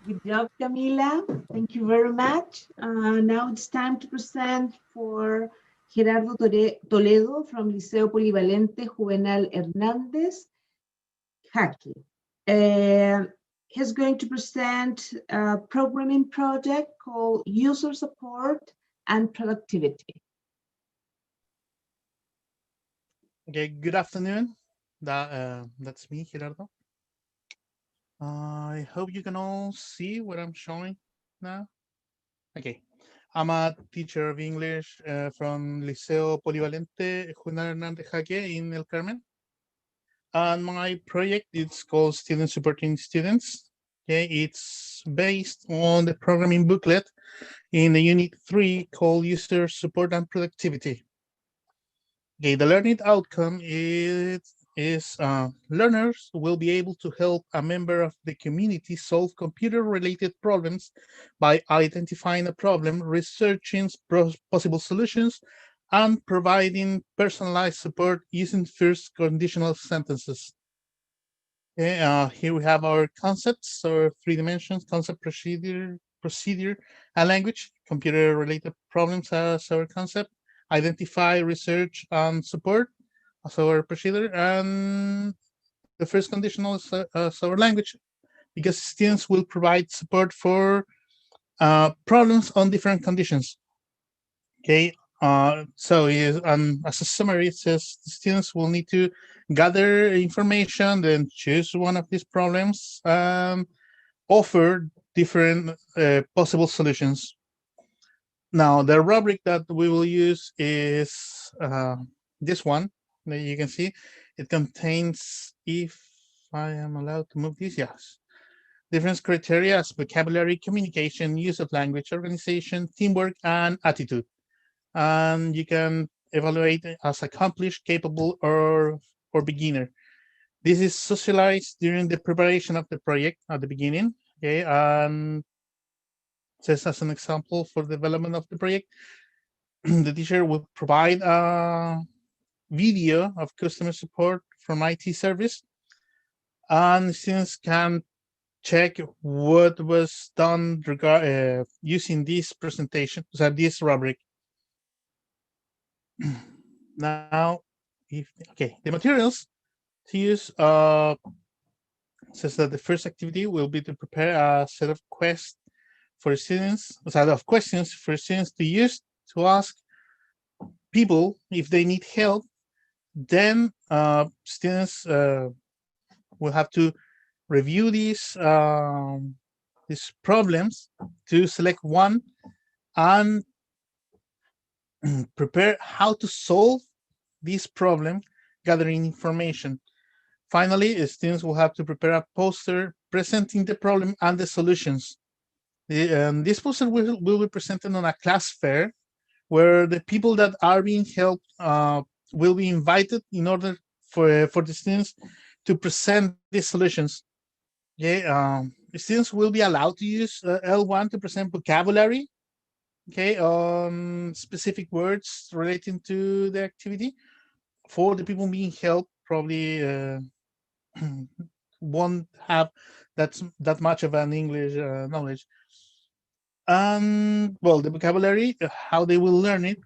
Good job, Camila. Thank you very much. Now it's time to present for Gerardo Toledo from Liceo Polivalente Juvenal Hernández, Jaqui. He's going to present a programming project called User Support and Productivity. Okay, good afternoon. That's me, Gerardo. I hope you can all see what I'm showing now. Okay, I'm a teacher of English from Liceo Polivalente Juan Hernández Jaque in El Carmen. And my project is called Student Supporting Students. Okay, it's based on the programming booklet in the Unit 3 called User Support and Productivity. Okay, the learning outcome is learners will be able to help a member of the community solve computer-related problems by identifying a problem, researching possible solutions, and providing personalized support using first conditional sentences. Okay, here we have our concepts, or 3 dimensions: concept, procedure, and language. Computer-related problems as our concept. Identify, research, and support as our procedure. And the first conditional is as our language, because students will provide support for problems on different conditions. Okay, so as a summary, it says the students will need to gather information, then choose one of these problems, offer different possible solutions. Now, the rubric that we will use is this one that you can see. It contains, if I am allowed to move this, yes, different criteria as vocabulary, communication, use of language, organization, teamwork, and attitude. And you can evaluate it as accomplished, capable, or beginner. This is socialized during the preparation of the project at the beginning. Okay, and just as an example for development of the project, the teacher will provide a video of customer support from IT service, and students can check what was done using this presentation, so this rubric. Now, the materials to use says that the first activity will be to prepare a set of questions for students, a set of questions for students to use to ask people if they need help. Then students will have to review these problems to select one and prepare how to solve this problem, gathering information. Finally, students will have to prepare a poster presenting the problem and the solutions. This poster will be presented on a class fair, where the people that are being helped will be invited in order for the students to present these solutions. Okay, the students will be allowed to use L1 to present vocabulary, okay, on specific words relating to the activity. For the people being helped, probably won't have that much of an English knowledge. And well, the vocabulary, how they will learn it,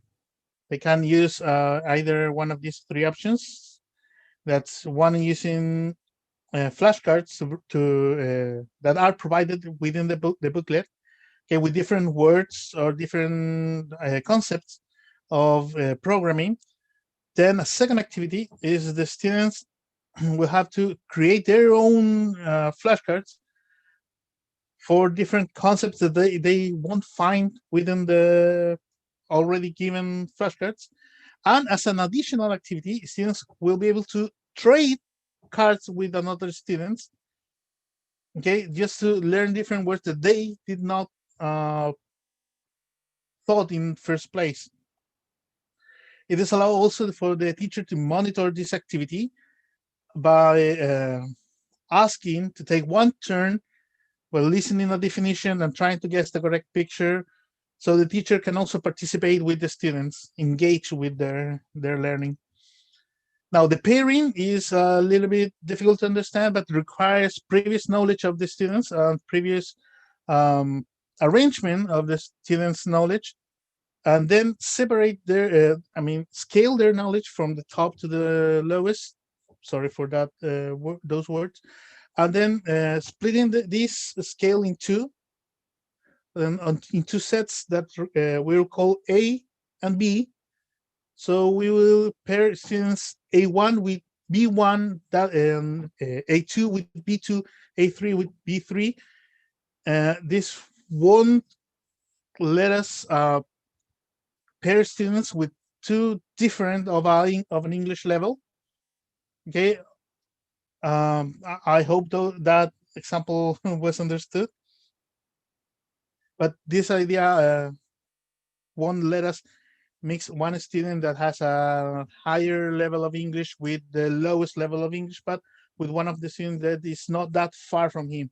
they can use either one of these 3 options. That's one using flashcards that are provided within the booklet, okay, with different words or different concepts of programming. Then a second activity is the students will have to create their own flashcards for different concepts that they won't find within the already given flashcards. And as an additional activity, students will be able to trade cards with another students, okay, just to learn different words that they did not thought in first place. It is allowed also for the teacher to monitor this activity by asking to take one turn while listening a definition and trying to guess the correct picture, so the teacher can also participate with the students, engage with their learning. Now, the pairing is a little bit difficult to understand, but requires previous knowledge of the students and previous arrangement of the students' knowledge, and then separate scale their knowledge from the top to the lowest. Sorry for that, those words. And then splitting this scale in two, in two sets that we'll call A and B. So we will pair students A1 with B1, A2 with B2, A3 with B3. This won't let us pair students with two different of an English level. Okay, I hope though that example was understood. But this idea won't let us mix one student that has a higher level of English with the lowest level of English, but with one of the students that is not that far from him,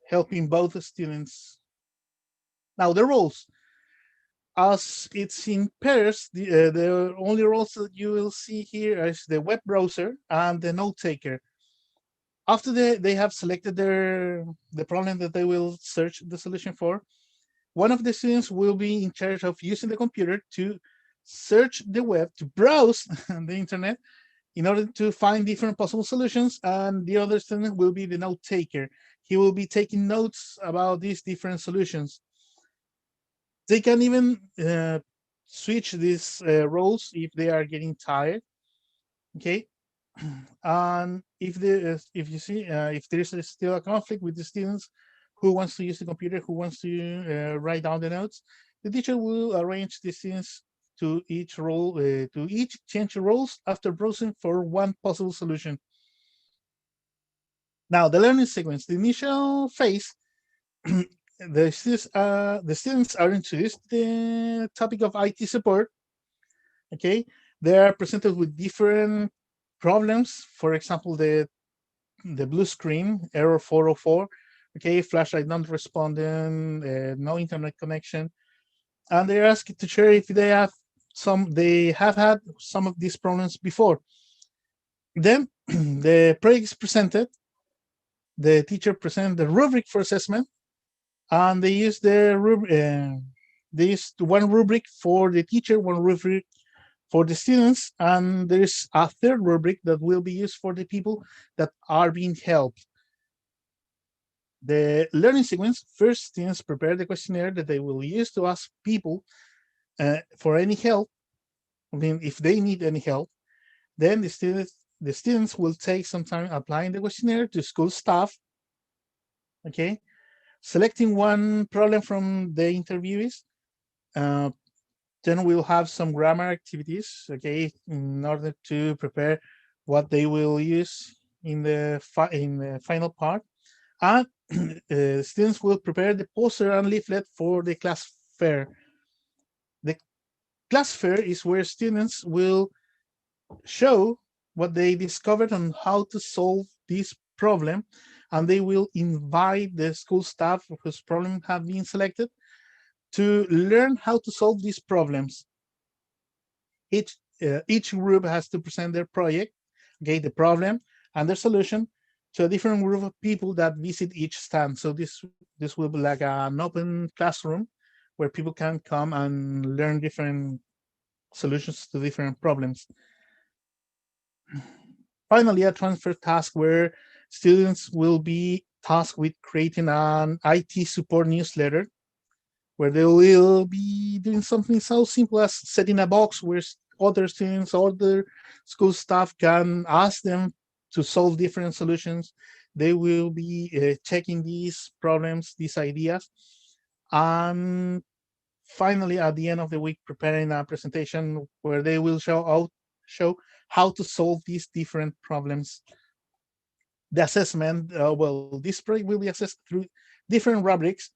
helping both students. Now the roles, as it's in pairs, the only roles that you will see here is the web browser and the note taker. After they have selected the problem that they will search the solution for, one of the students will be in charge of using the computer to search the web, to browse the internet in order to find different possible solutions, and the other student will be the note taker. He will be taking notes about these different solutions. They can even switch these roles if they are getting tired. Okay, and if you see if there is still a conflict with the students who wants to use the computer, who wants to write down the notes, the teacher will arrange the students to each role to each change roles after browsing for one possible solution. Now the learning sequence, the initial phase, the students are introduced to the topic of IT support. Okay, they are presented with different problems. For example, the blue screen, error 404, okay, flashlight not responding, no internet connection, and they're asked to share if they have had some of these problems before. Then the project is presented. The teacher presents the rubric for assessment, and they use one rubric for the teacher, one rubric for the students, and there's a third rubric that will be used for the people that are being helped. The learning sequence, first students prepare the questionnaire that they will use to ask people for any help. I mean, if they need any help, then the students will take some time applying the questionnaire to school staff. Okay, selecting one problem from the interviewees. Then we'll have some grammar activities, okay, in order to prepare what they will use in the final part. And students will prepare the poster and leaflet for the class fair. The class fair is where students will show what they discovered on how to solve this problem, and they will invite the school staff whose problem have been selected to learn how to solve these problems. Each group has to present their project, okay, the problem and their solution, to a different group of people that visit each stand. So this will be like an open classroom where people can come and learn different solutions to different problems. Finally, a transfer task where students will be tasked with creating an IT support newsletter, where they will be doing something so simple as setting a box where other students, other school staff can ask them to solve different solutions. They will be checking these problems, these ideas, and finally, at the end of the week, preparing a presentation where they will show how to solve these different problems. The assessment, well, this project will be assessed through different rubrics: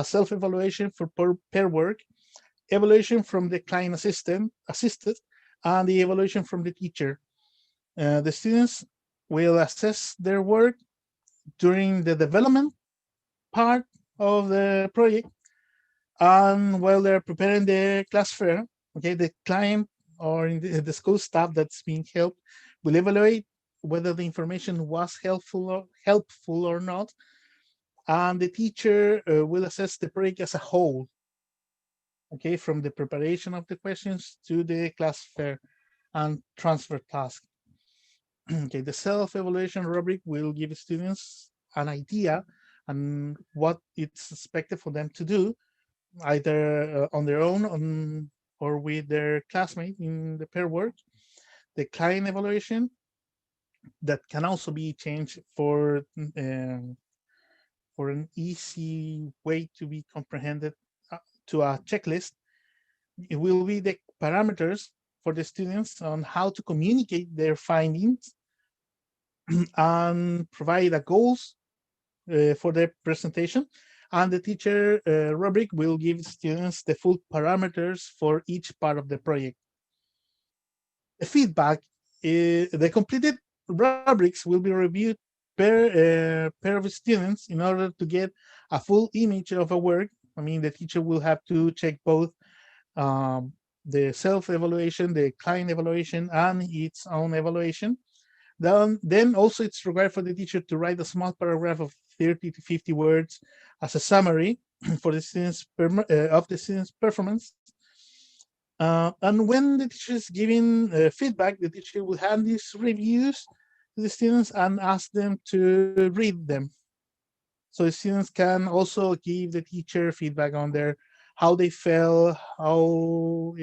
self-evaluation for pair work, evaluation from the client assisted, and the evaluation from the teacher. The students will assess their work during the development part of the project, and while they're preparing the class fair, okay, the client or in the school staff that's being helped will evaluate whether the information was helpful or not, and the teacher will assess the project as a whole, okay, from the preparation of the questions to the class fair and transfer task. Okay, the self-evaluation rubric will give students an idea and what it's expected for them to do, either on their own or with their classmate in the pair work. The client evaluation that can also be changed for an easy way to be comprehended to a checklist. It will be the parameters for the students on how to communicate their findings and provide a goals for their presentation. And the teacher rubric will give students the full parameters for each part of the project. The feedback, the completed rubrics will be reviewed per pair of students in order to get a full image of a work. I mean, the teacher will have to check both the self-evaluation, the client evaluation, and its own evaluation. Then also it's required for the teacher to write a small paragraph of 30 to 50 words as a summary for the students of the students' performance. And when the teacher is giving feedback, the teacher will hand these reviews to the students and ask them to read them. So the students can also give the teacher feedback on how they felt, how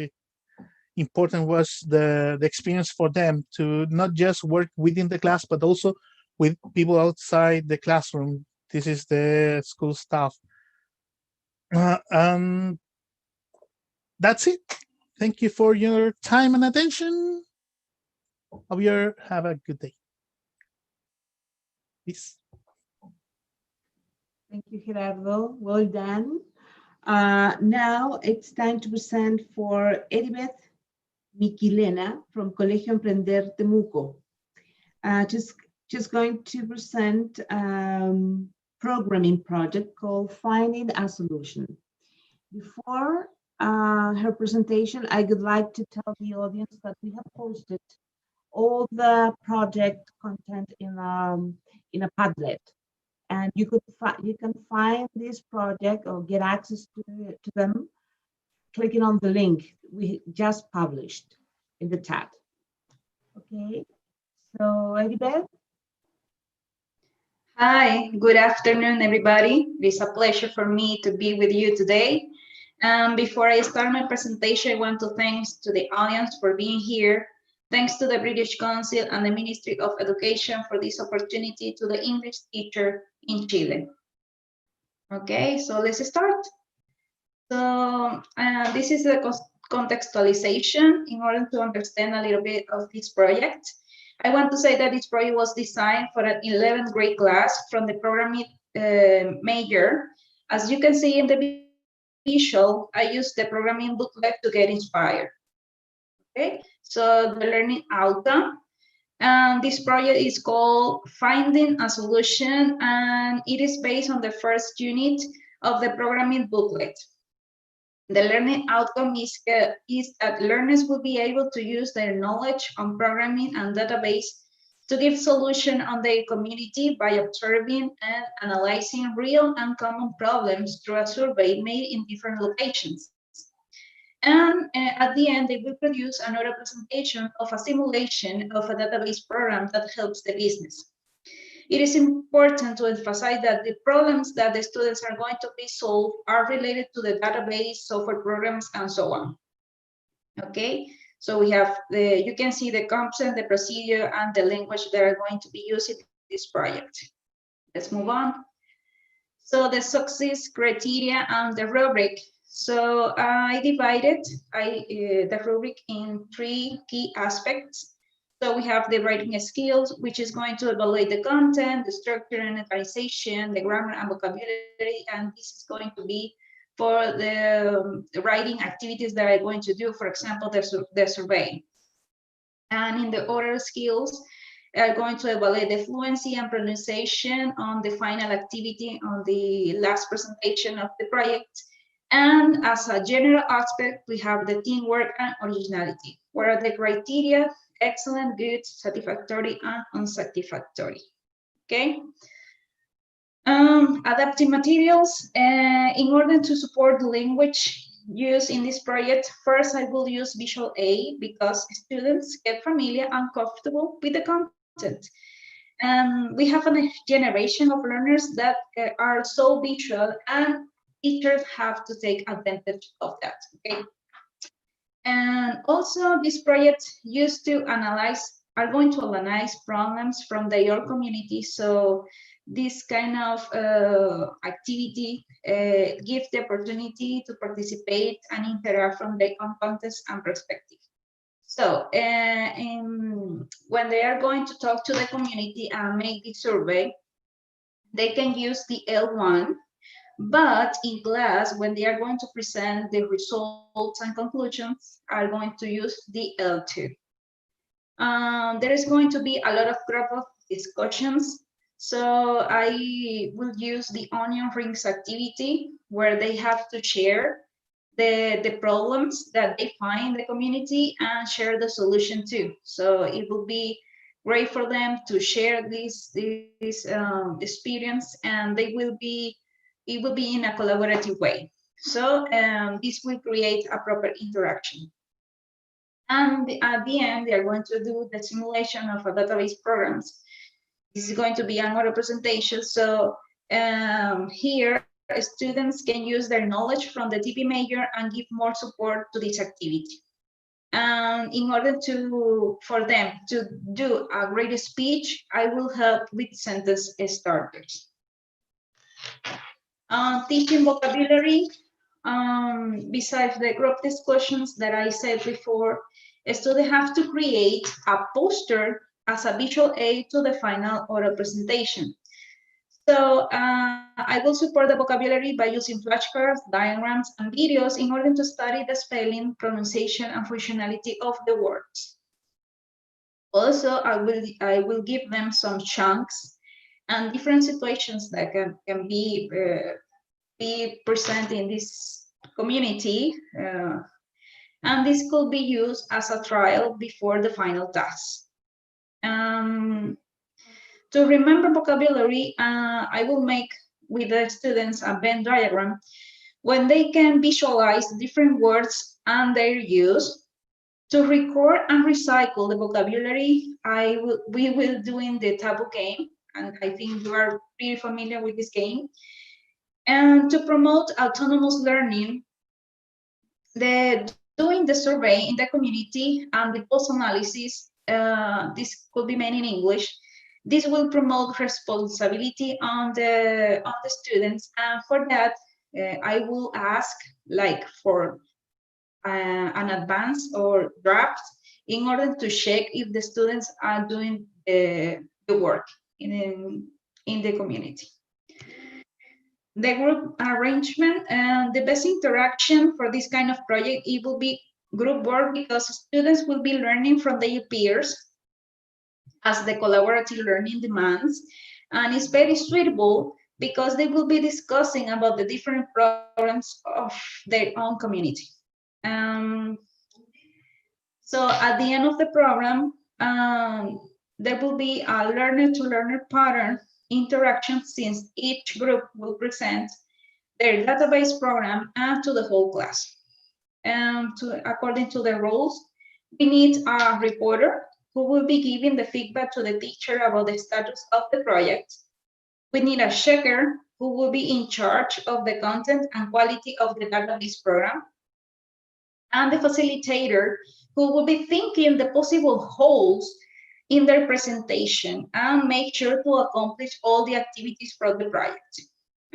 important was the experience for them to not just work within the class, but also with people outside the classroom. This is the school staff. And that's it. Thank you for your time and attention. Hope you have a good day. Peace. Thank you, Gerardo. Well done. Now it's time to present for Edibith Michilina from Colegio Emprender Temuco. Just going to present programming project called Finding a Solution. Before her presentation, I would like to tell the audience that we have posted all the project content in a Padlet, and you can find this project or get access to them clicking on the link we just published in the chat. Okay, so Edibeth. Hi, good afternoon, everybody. It is a pleasure for me to be with you today. Before I start my presentation, I want to thank to the audience for being here. Thanks to the British Council and the Ministry of Education for this opportunity to the English teacher in Chile. Okay, so let's start. So this is the contextualization in order to understand a little bit of this project. I want to say that this project was designed for an 11th grade class from the programming major. As you can see in the visual, I used the programming booklet to get inspired. Okay, so the learning outcome. And this project is called Finding a Solution, and it is based on the first unit of the programming booklet. The learning outcome is that learners will be able to use their knowledge on programming and database to give solution on their community by observing and analyzing real and common problems through a survey made in different locations. And at the end, they will produce another presentation of a simulation of a database program that helps the business. It is important to emphasize that the problems that the students are going to be solved are related to the database, software programs, and so on. Okay, so we have you can see the concept, the procedure, and the language that are going to be used in this project. Let's move on. So the success criteria and the rubric. So I divided the rubric in 3 key aspects. So we have the writing skills, which is going to evaluate the content, the structure and organization, the grammar and vocabulary, and this is going to be for the writing activities that I'm going to do, for example, the survey. And in the oral skills, are going to evaluate the fluency and pronunciation on the final activity on the last presentation of the project. And as a general aspect, we have the teamwork and originality. What are the criteria? Excellent, good, satisfactory, and unsatisfactory. Okay. Adaptive materials. In order to support the language used in this project, first I will use Visual A because students get familiar and comfortable with the content. We have a generation of learners that are so visual, and teachers have to take advantage of that. Okay. And also this project are going to analyze problems from their community. So this kind of activity gives the opportunity to participate and interact from their own context and perspective. So when they are going to talk to the community and make the survey, they can use the L1, but in class, when they are going to present the results and conclusions, are going to use the L2. There is going to be a lot of group of discussions. So I will use the onion rings activity, where they have to share the problems that they find in the community and share the solution too. So it will be great for them to share this experience, and it will be in a collaborative way. So this will create a proper interaction. And at the end, they are going to do the simulation of a database programs. This is going to be another presentation. So here, students can use their knowledge from the TP major and give more support to this activity. And in order for them to do a great speech, I will help with sentence starters. Teaching vocabulary, besides the group discussions that I said before, students have to create a poster as a visual aid to the final oral presentation. So I will support the vocabulary by using flashcards, diagrams, and videos in order to study the spelling, pronunciation, and functionality of the words. Also, I will give them some chunks and different situations that can be present in this community. And this could be used as a trial before the final task. To remember vocabulary, I will make with the students a Venn diagram when they can visualize different words and their use. To record and recycle the vocabulary, we will do in the taboo game, and I think you are pretty familiar with this game. And to promote autonomous learning, doing the survey in the community and the post-analysis, this could be made in English. This will promote responsibility on the students, and for that, I will ask like for an advance or draft in order to check if the students are doing the work in the community. The group arrangement and the best interaction for this kind of project, it will be group work, because students will be learning from their peers as the collaborative learning demands, and it's very suitable because they will be discussing about the different problems of their own community. So at the end of the program, there will be a learner-to-learner pattern interaction, since each group will present their database program and to the whole class. According to the rules, we need a reporter who will be giving the feedback to the teacher about the status of the project. We need a checker who will be in charge of the content and quality of the database program, and the facilitator who will be thinking the possible holes in their presentation and make sure to accomplish all the activities for the project.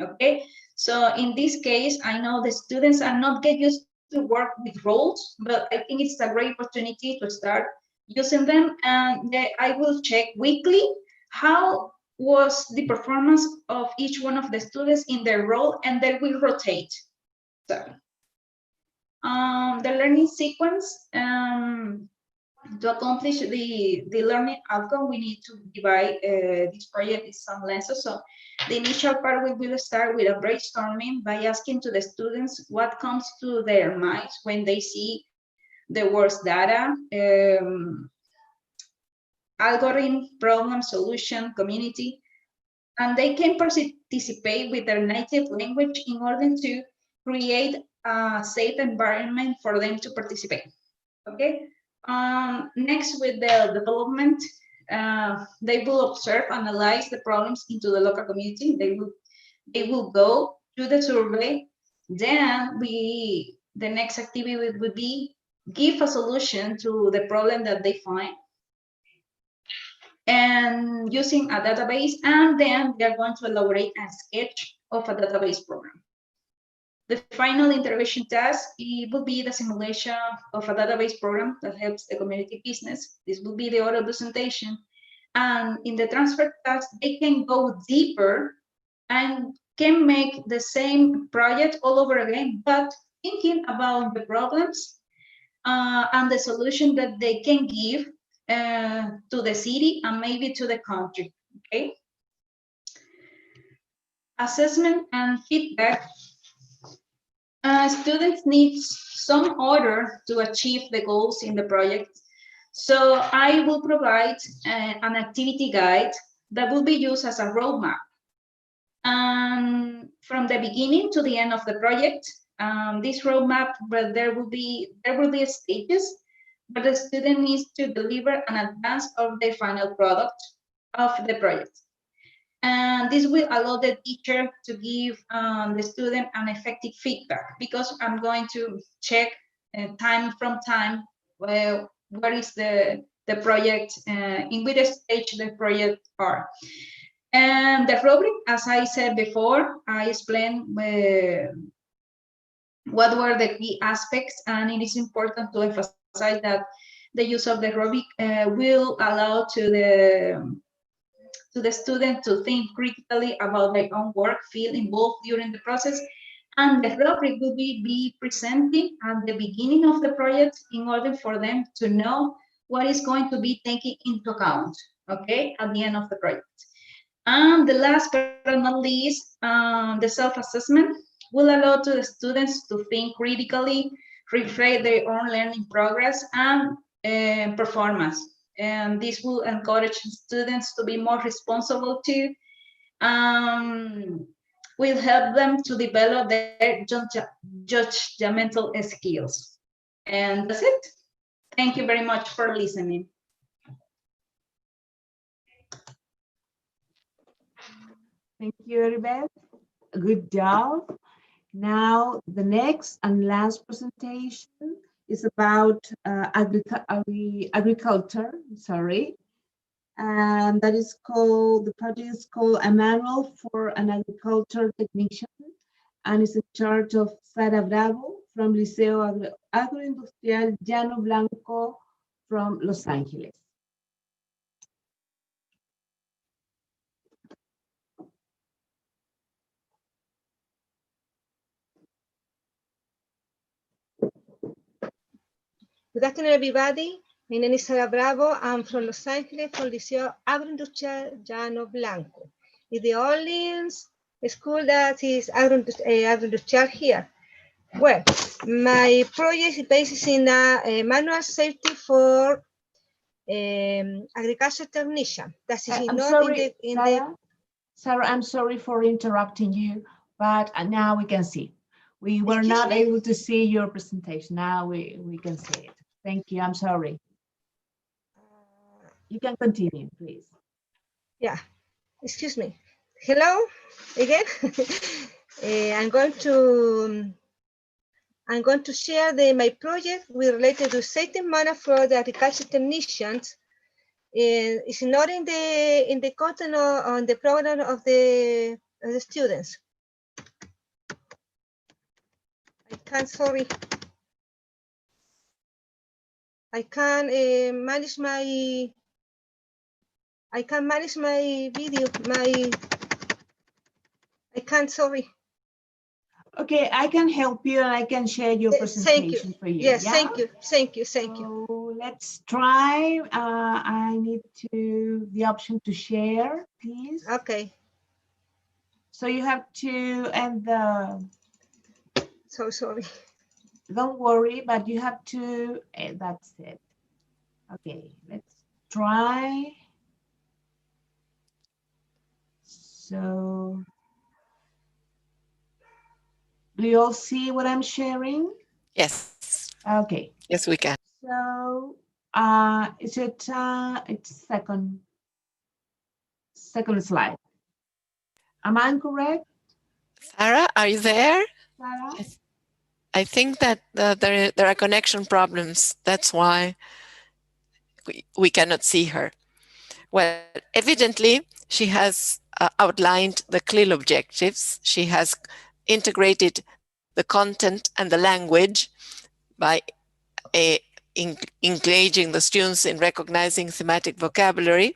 Okay, so in this case, I know the students are not get used to work with roles, but I think it's a great opportunity to start using them, and I will check weekly how was the performance of each one of the students in their role, and they will rotate. So the learning sequence, to accomplish the learning outcome, we need to divide this project in some lessons. So the initial part, we will start with a brainstorming by asking to the students what comes to their minds when they see the words data, algorithm, problem, solution, community, and they can participate with their native language in order to create a safe environment for them to participate. Okay. Next, with the development, they will observe, analyze the problems into the local community. They will go to the survey. Then the next activity will be give a solution to the problem that they find, and using a database, and then they're going to elaborate a sketch of a database program. The final intervention task, it will be the simulation of a database program that helps the community business. This will be the oral presentation. And in the transfer task, they can go deeper and can make the same project all over again, but thinking about the problems and the solution that they can give to the city and maybe to the country, okay? Assessment and feedback. Students need some order to achieve the goals in the project. So I will provide an activity guide that will be used as a roadmap. From the beginning to the end of the project, this roadmap, but there will be stages, but the student needs to deliver an advance of the final product of the project. And this will allow the teacher to give the student an effective feedback, because I'm going to check time from time what is the project, in which stage the project are. And the rubric, as I said before, I explained what were the key aspects, and it is important to emphasize that the use of the rubric will allow to the student to think critically about their own work, feel involved during the process, and the rubric will be presenting at the beginning of the project in order for them to know what is going to be taken into account, okay, at the end of the project. And the last but not least, the self-assessment will allow to the students to think critically, reflect their own learning progress and performance. And this will encourage students to be more responsible too. Will help them to develop their judgmental skills. And that's it. Thank you very much for listening. Thank you, Edibith. Good job. Now, the next and last presentation is about agriculture, sorry. And that is called, the project is called A Manual for an Agriculture Technician, and is in charge of Sara Bravo from Liceo Agroindustrial Llano Blanco from Los Angeles. Good afternoon, everybody. My name is Sara Bravo. I'm from Los Angeles, from Liceo Agroindustrial Llano Blanco. It's the only school that is agroindustrial here. Well, my project is based in a manual safety for agriculture technician. That is Sarah, I'm sorry for interrupting you, but now we can see. We were not able to see your presentation. Now we can see it. Thank you. I'm sorry. You can continue, please. Yeah. Excuse me. Hello again. I'm going to share my project related to safety manual for the agriculture technicians. It's not in the content on the program of the students. I can't, sorry. I can't manage my video, I can't, sorry. Okay, I can help you and I can share your presentation for you. Yes, yeah? Thank you. So let's try. I need the option to share, please. Okay. So you have to end the. So sorry. Don't worry, but you have to. That's it. Okay, let's try. So. Do you all see what I'm sharing? Yes. Okay. Yes, we can. So, it's second slide. Am I correct? Sarah, are you there? Sarah? Yes. I think that there are connection problems. That's why we cannot see her. Well, evidently, she has outlined the clear objectives. She has integrated the content and the language by engaging the students in recognizing thematic vocabulary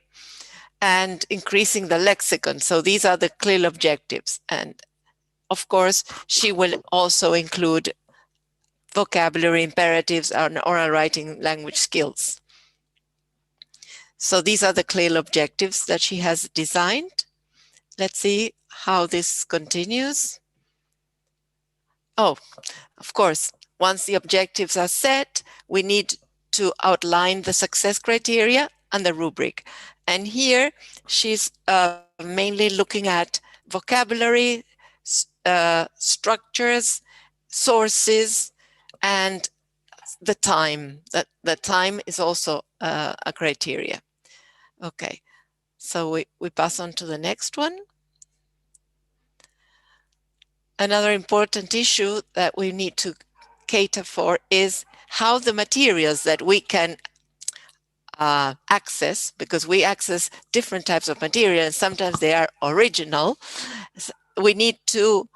and increasing the lexicon. So these are the clear objectives. And of course, she will also include vocabulary imperatives and oral writing language skills. So these are the clear objectives that she has designed. Let's see how this continues. Oh, of course, once the objectives are set, we need to outline the success criteria and the rubric. And here she's mainly looking at vocabulary, structures, sources, and the time. The time is also a criteria. Okay, so we pass on to the next one. Another important issue that we need to cater for is how the materials that we can access, because we access different types of materials, sometimes they are original. We need to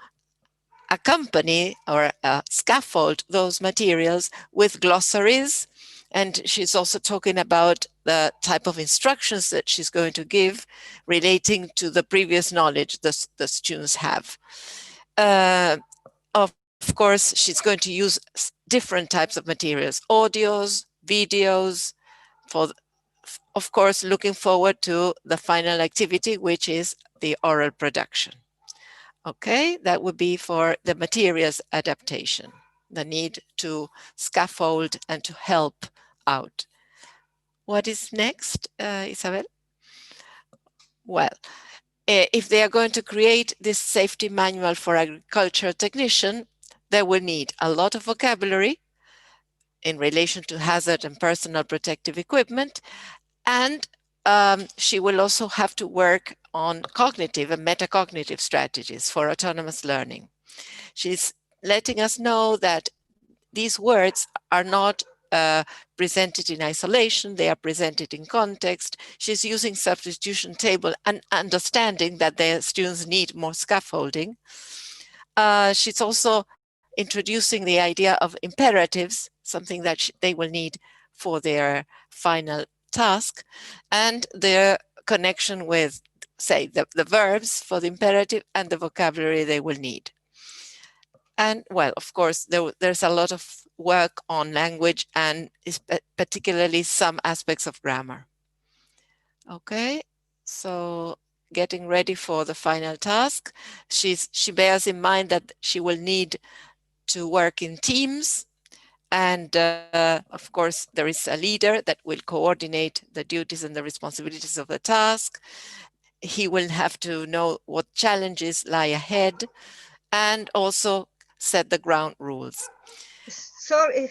accompany or scaffold those materials with glossaries. And she's also talking about the type of instructions that she's going to give relating to the previous knowledge the students have. Of course, she's going to use different types of materials, audios, videos, of course, looking forward to the final activity, which is the oral production. Okay, that would be for the materials adaptation, the need to scaffold and to help out. What is next, Isabel? Well, if they are going to create this safety manual for agricultural technician, they will need a lot of vocabulary in relation to hazard and personal protective equipment. And she will also have to work on cognitive and metacognitive strategies for autonomous learning. She's letting us know that these words are not presented in isolation, they are presented in context. She's using substitution table and understanding that the students need more scaffolding. She's also introducing the idea of imperatives, something that they will need for their final task, and their connection with, say, the verbs for the imperative and the vocabulary they will need. And well, of course, there's a lot of work on language and particularly some aspects of grammar. Okay, so getting ready for the final task. She bears in mind that she will need to work in teams. And of course, there is a leader that will coordinate the duties and the responsibilities of the task. He will have to know what challenges lie ahead and also set the ground rules. Sorry,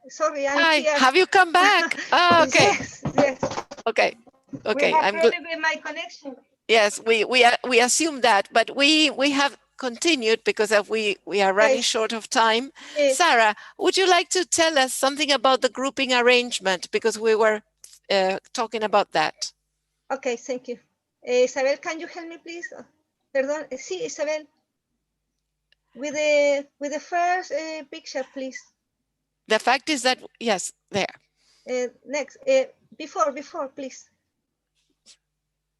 sorry, I'm Hi, here. have you come back? Oh, okay. Yes. Okay. We have problem with my connection. Yes, we assume that, but we have continued because we are running short of time. Yes. Sara, would you like to tell us something about the grouping arrangement, because we were talking about that? Okay, thank you. Isabel, can you help me, please? Perdón, sí, Isabel. With the first picture, please. The fact is that, yes, there. Next, before, please.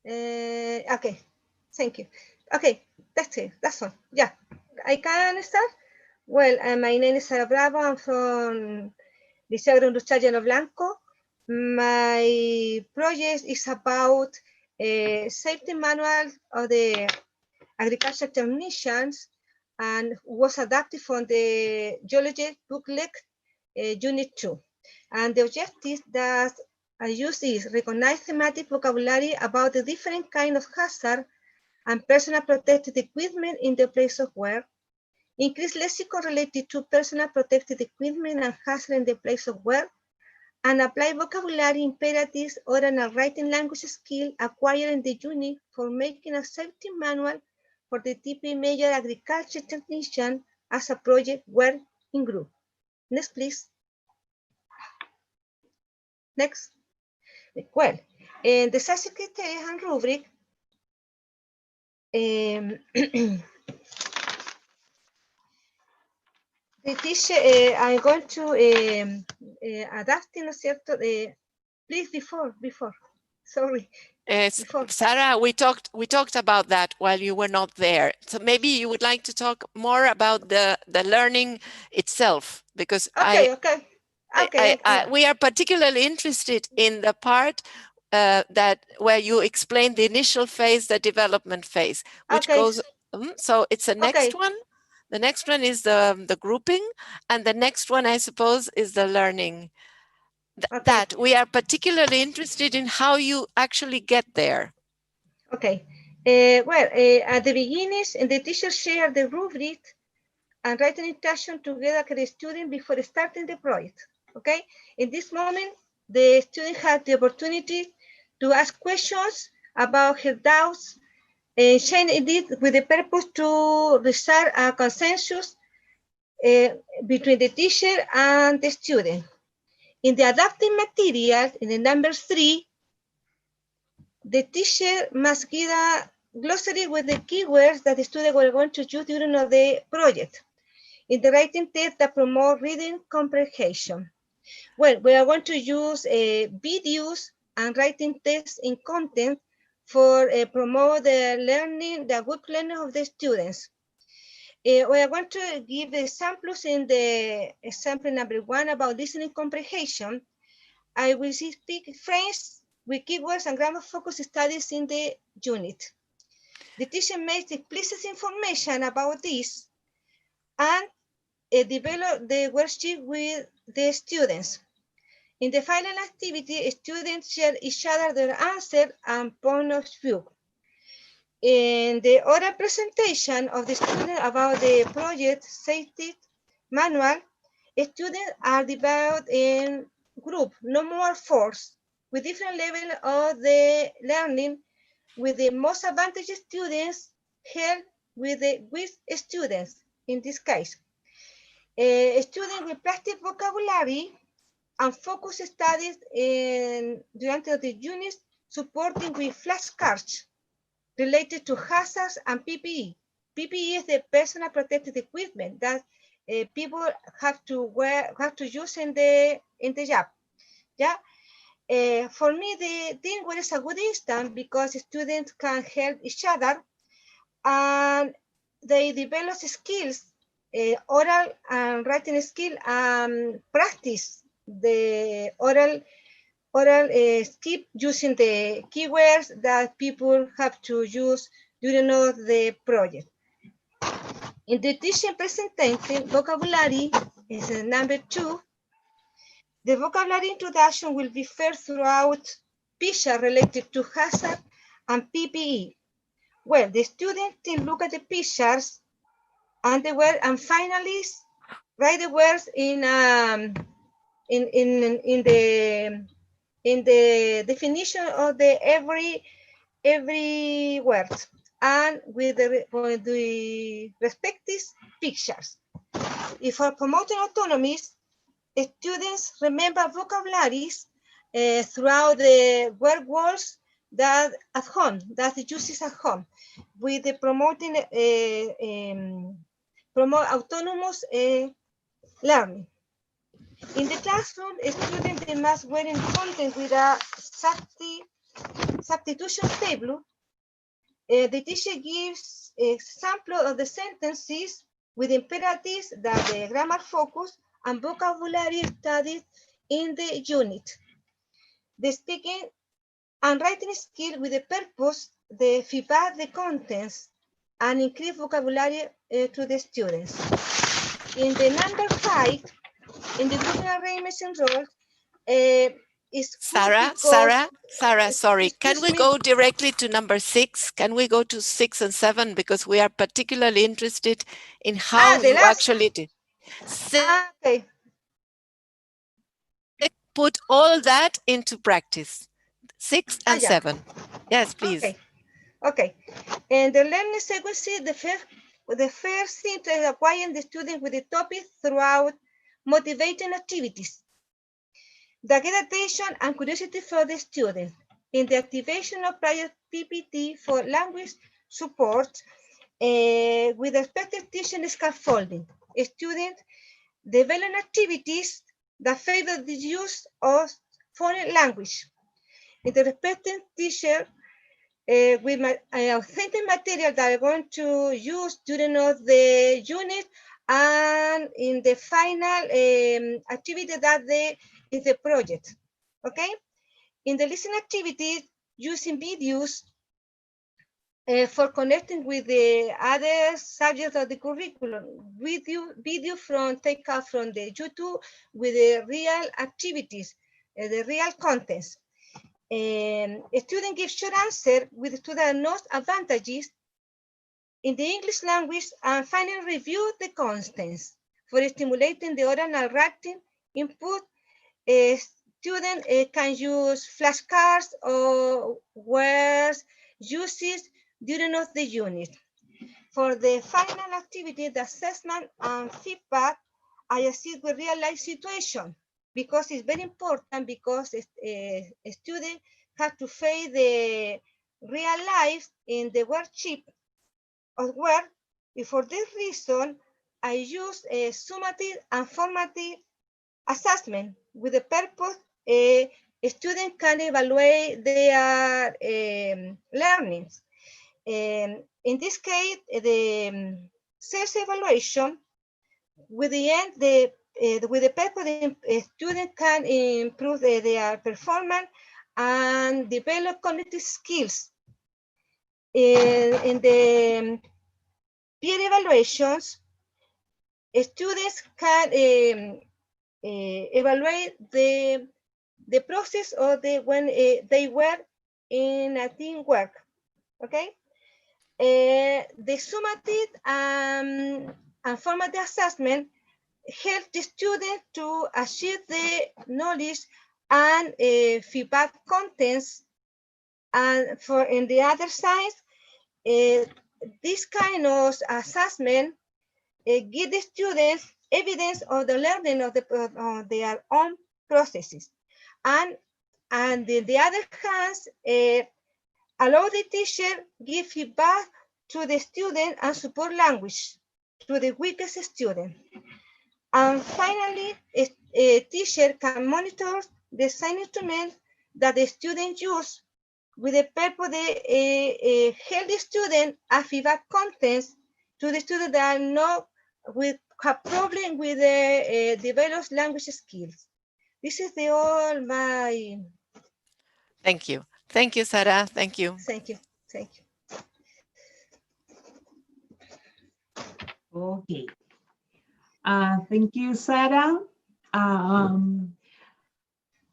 Okay, thank you. Okay, that's it. That's all. Yeah, I can start. Well, my name is Sara Bravo. I'm from Liceo Agroindustrial Llano Blanco. My project is about a safety manual of the agricultural technicians and was adapted from the geology booklet, Unit 2. And the objective that I use is recognize thematic vocabulary about the different kind of hazard and personal protective equipment in the place of work, increase lexicon related to personal protective equipment and hazard in the place of work, and apply vocabulary imperatives, oral and writing language skill acquired in the unit for making a safety manual for the TP major agriculture technician as a project work in group. Next, please. Next. Well, in the success criteria and rubric, the teacher, I'm going to adapting, ¿no es cierto? Please, before, sorry. Sarah, we talked about that while you were not there. So maybe you would like to talk more about the learning itself, because we are particularly interested in the part that where you explain the initial phase, the development phase, which goes. So it's the next one. The next one is the grouping, and the next one, I suppose, is the learning. That we are particularly interested in how you actually get there. Okay. Well, at the beginning, the teacher shared the rubric and writing instruction together with the student before starting the project. Okay. In this moment, the student had the opportunity to ask questions about her doubts, and share it with the purpose to reach a consensus between the teacher and the student. In the adapting material, in the number 3, the teacher must give a glossary with the keywords that the student were going to use during the project. In the writing test that promote reading comprehension. Well, we are going to use videos and writing tests in content for promote the learning, the good learning of the students. We are going to give examples in the example number 1 about listening comprehension. I will speak French with keywords and grammar focus studies in the unit. The teacher makes explicit information about this and develop the worksheet with the students. In the final activity, students share each other their answer and point of view. In the oral presentation of the student about the project safety manual, students are divided in group, no more 4, with different level of the learning, with the most advantaged students help with the weak students in this case. Students will practice vocabulary and focus studies during the units, supporting with flashcards related to hazards and PPE. PPE is the personal protective equipment that people have to wear, have to use in the job. Yeah. For me, the teamwork is a good instance because students can help each other and they develop skills, oral and writing skill, and practice the oral skill using the keywords that people have to use during the project. In the teaching presentation, vocabulary is number 2. The vocabulary introduction will be first throughout pictures related to hazard and PPE. Well, the student can look at the pictures and the word, and finally write the words in the definition of the every word and with the respective pictures. If for promoting autonomy, students remember vocabularies throughout the word words that at home, that uses at home, with the promoting promote autonomous learning. In the classroom, students must work in content with a substitution table. The teacher gives example of the sentences with imperatives that the grammar focus and vocabulary studied in the unit. The speaking and writing skill with the purpose, the feedback the contents and increase vocabulary to the students. In the number 5, in the group arrangements and roles, is Sarah, sorry. Can we go directly to number 6? Can we go to 6 and 7? Because we are particularly interested in how you actually did. Okay. Put all that into practice. 6 and 7. Yes, please. Okay. And the learning sequence, the first the first thing is acquiring the student with the topic throughout motivating activities that get attention and curiosity for the student. In the activation of prior PPT for language support with respective teaching scaffolding, students develop activities that favor the use of foreign language. In the respective teacher with my authentic material that I'm going to use during the unit and in the final activity that is the project, okay? In the listening activity, using videos for connecting with the other subjects of the curriculum, video from take out from the YouTube with the real activities, the real contents. A student gives short answer with student notes advantages in the English language and finally review the contents for stimulating the oral and writing input. A student can use flashcards or words uses during of the unit. For the final activity, the assessment and feedback, I assist with real life situation because it's very important because a student has to face the real life in the worksheet of work. And for this reason, I use a summative and formative assessment with the purpose a student can evaluate their learnings. In this case, the self-evaluation with the end, with the purpose the student can improve their performance and develop cognitive skills. In the peer evaluations, students can evaluate the process of when they were in a teamwork, okay? The summative and formative assessment help the student to achieve the knowledge and feedback contents. And for in the other side, this kind of assessment give the students evidence of the learning of their own processes. And the other hand, allow the teacher give feedback to the student and support language to the weakest student. And finally, a teacher can monitor the sign instrument that the student use with the purpose to help the student and feedback contents to the student that are not with have problem with the developed language skills. This is all my. Thank you. Thank you, Sara. Thank you. Thank you. Thank you. Okay. Thank you, Sara.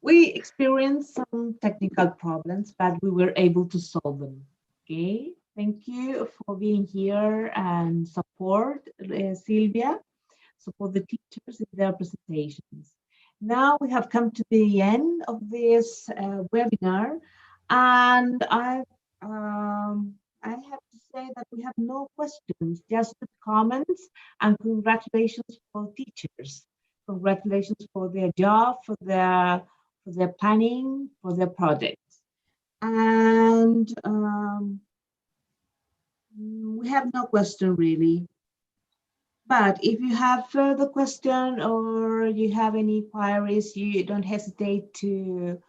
We experienced some technical problems, but we were able to solve them. Okay. Thank you for being here and support Silvia, support the teachers in their presentations. Now we have come to the end of this webinar, and I have to say that we have no questions, just comments and congratulations for teachers. Congratulations for their job, for their planning, for their projects. And we have no question really. But if you have further question or you have any queries, you don't hesitate to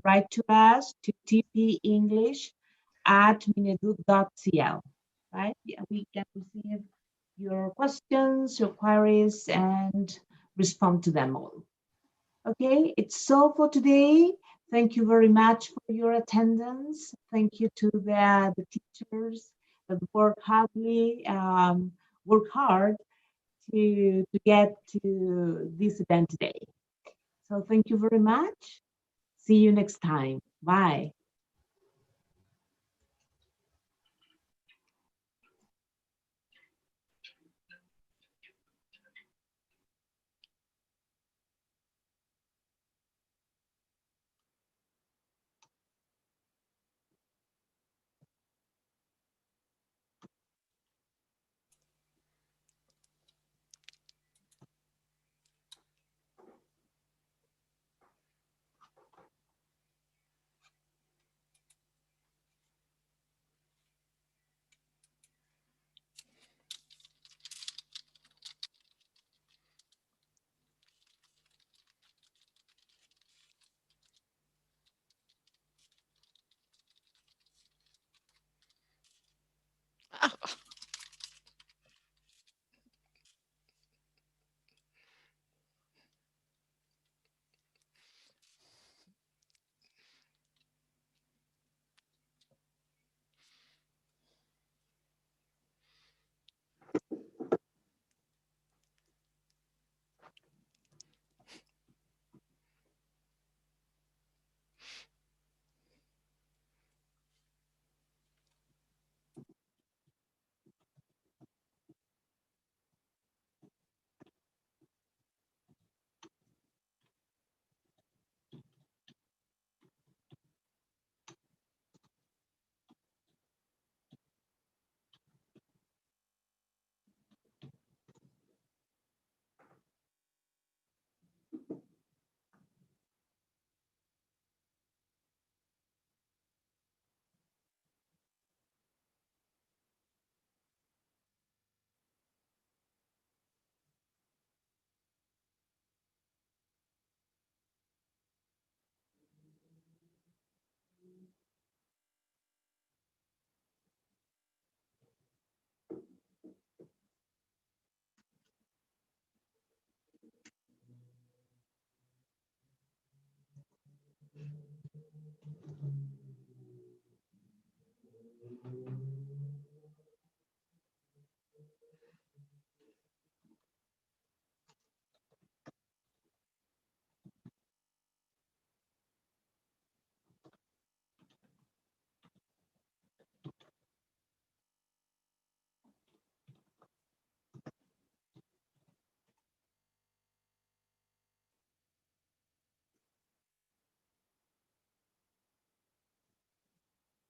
write to us to tpenglish@mineduc.cl, right? Yeah, we can receive your questions, your queries, and respond to them all. Okay, it's so for today. Thank you very much for your attendance. Thank you to the teachers that work hard to get to this event today. So thank you very much. See you next time. Bye.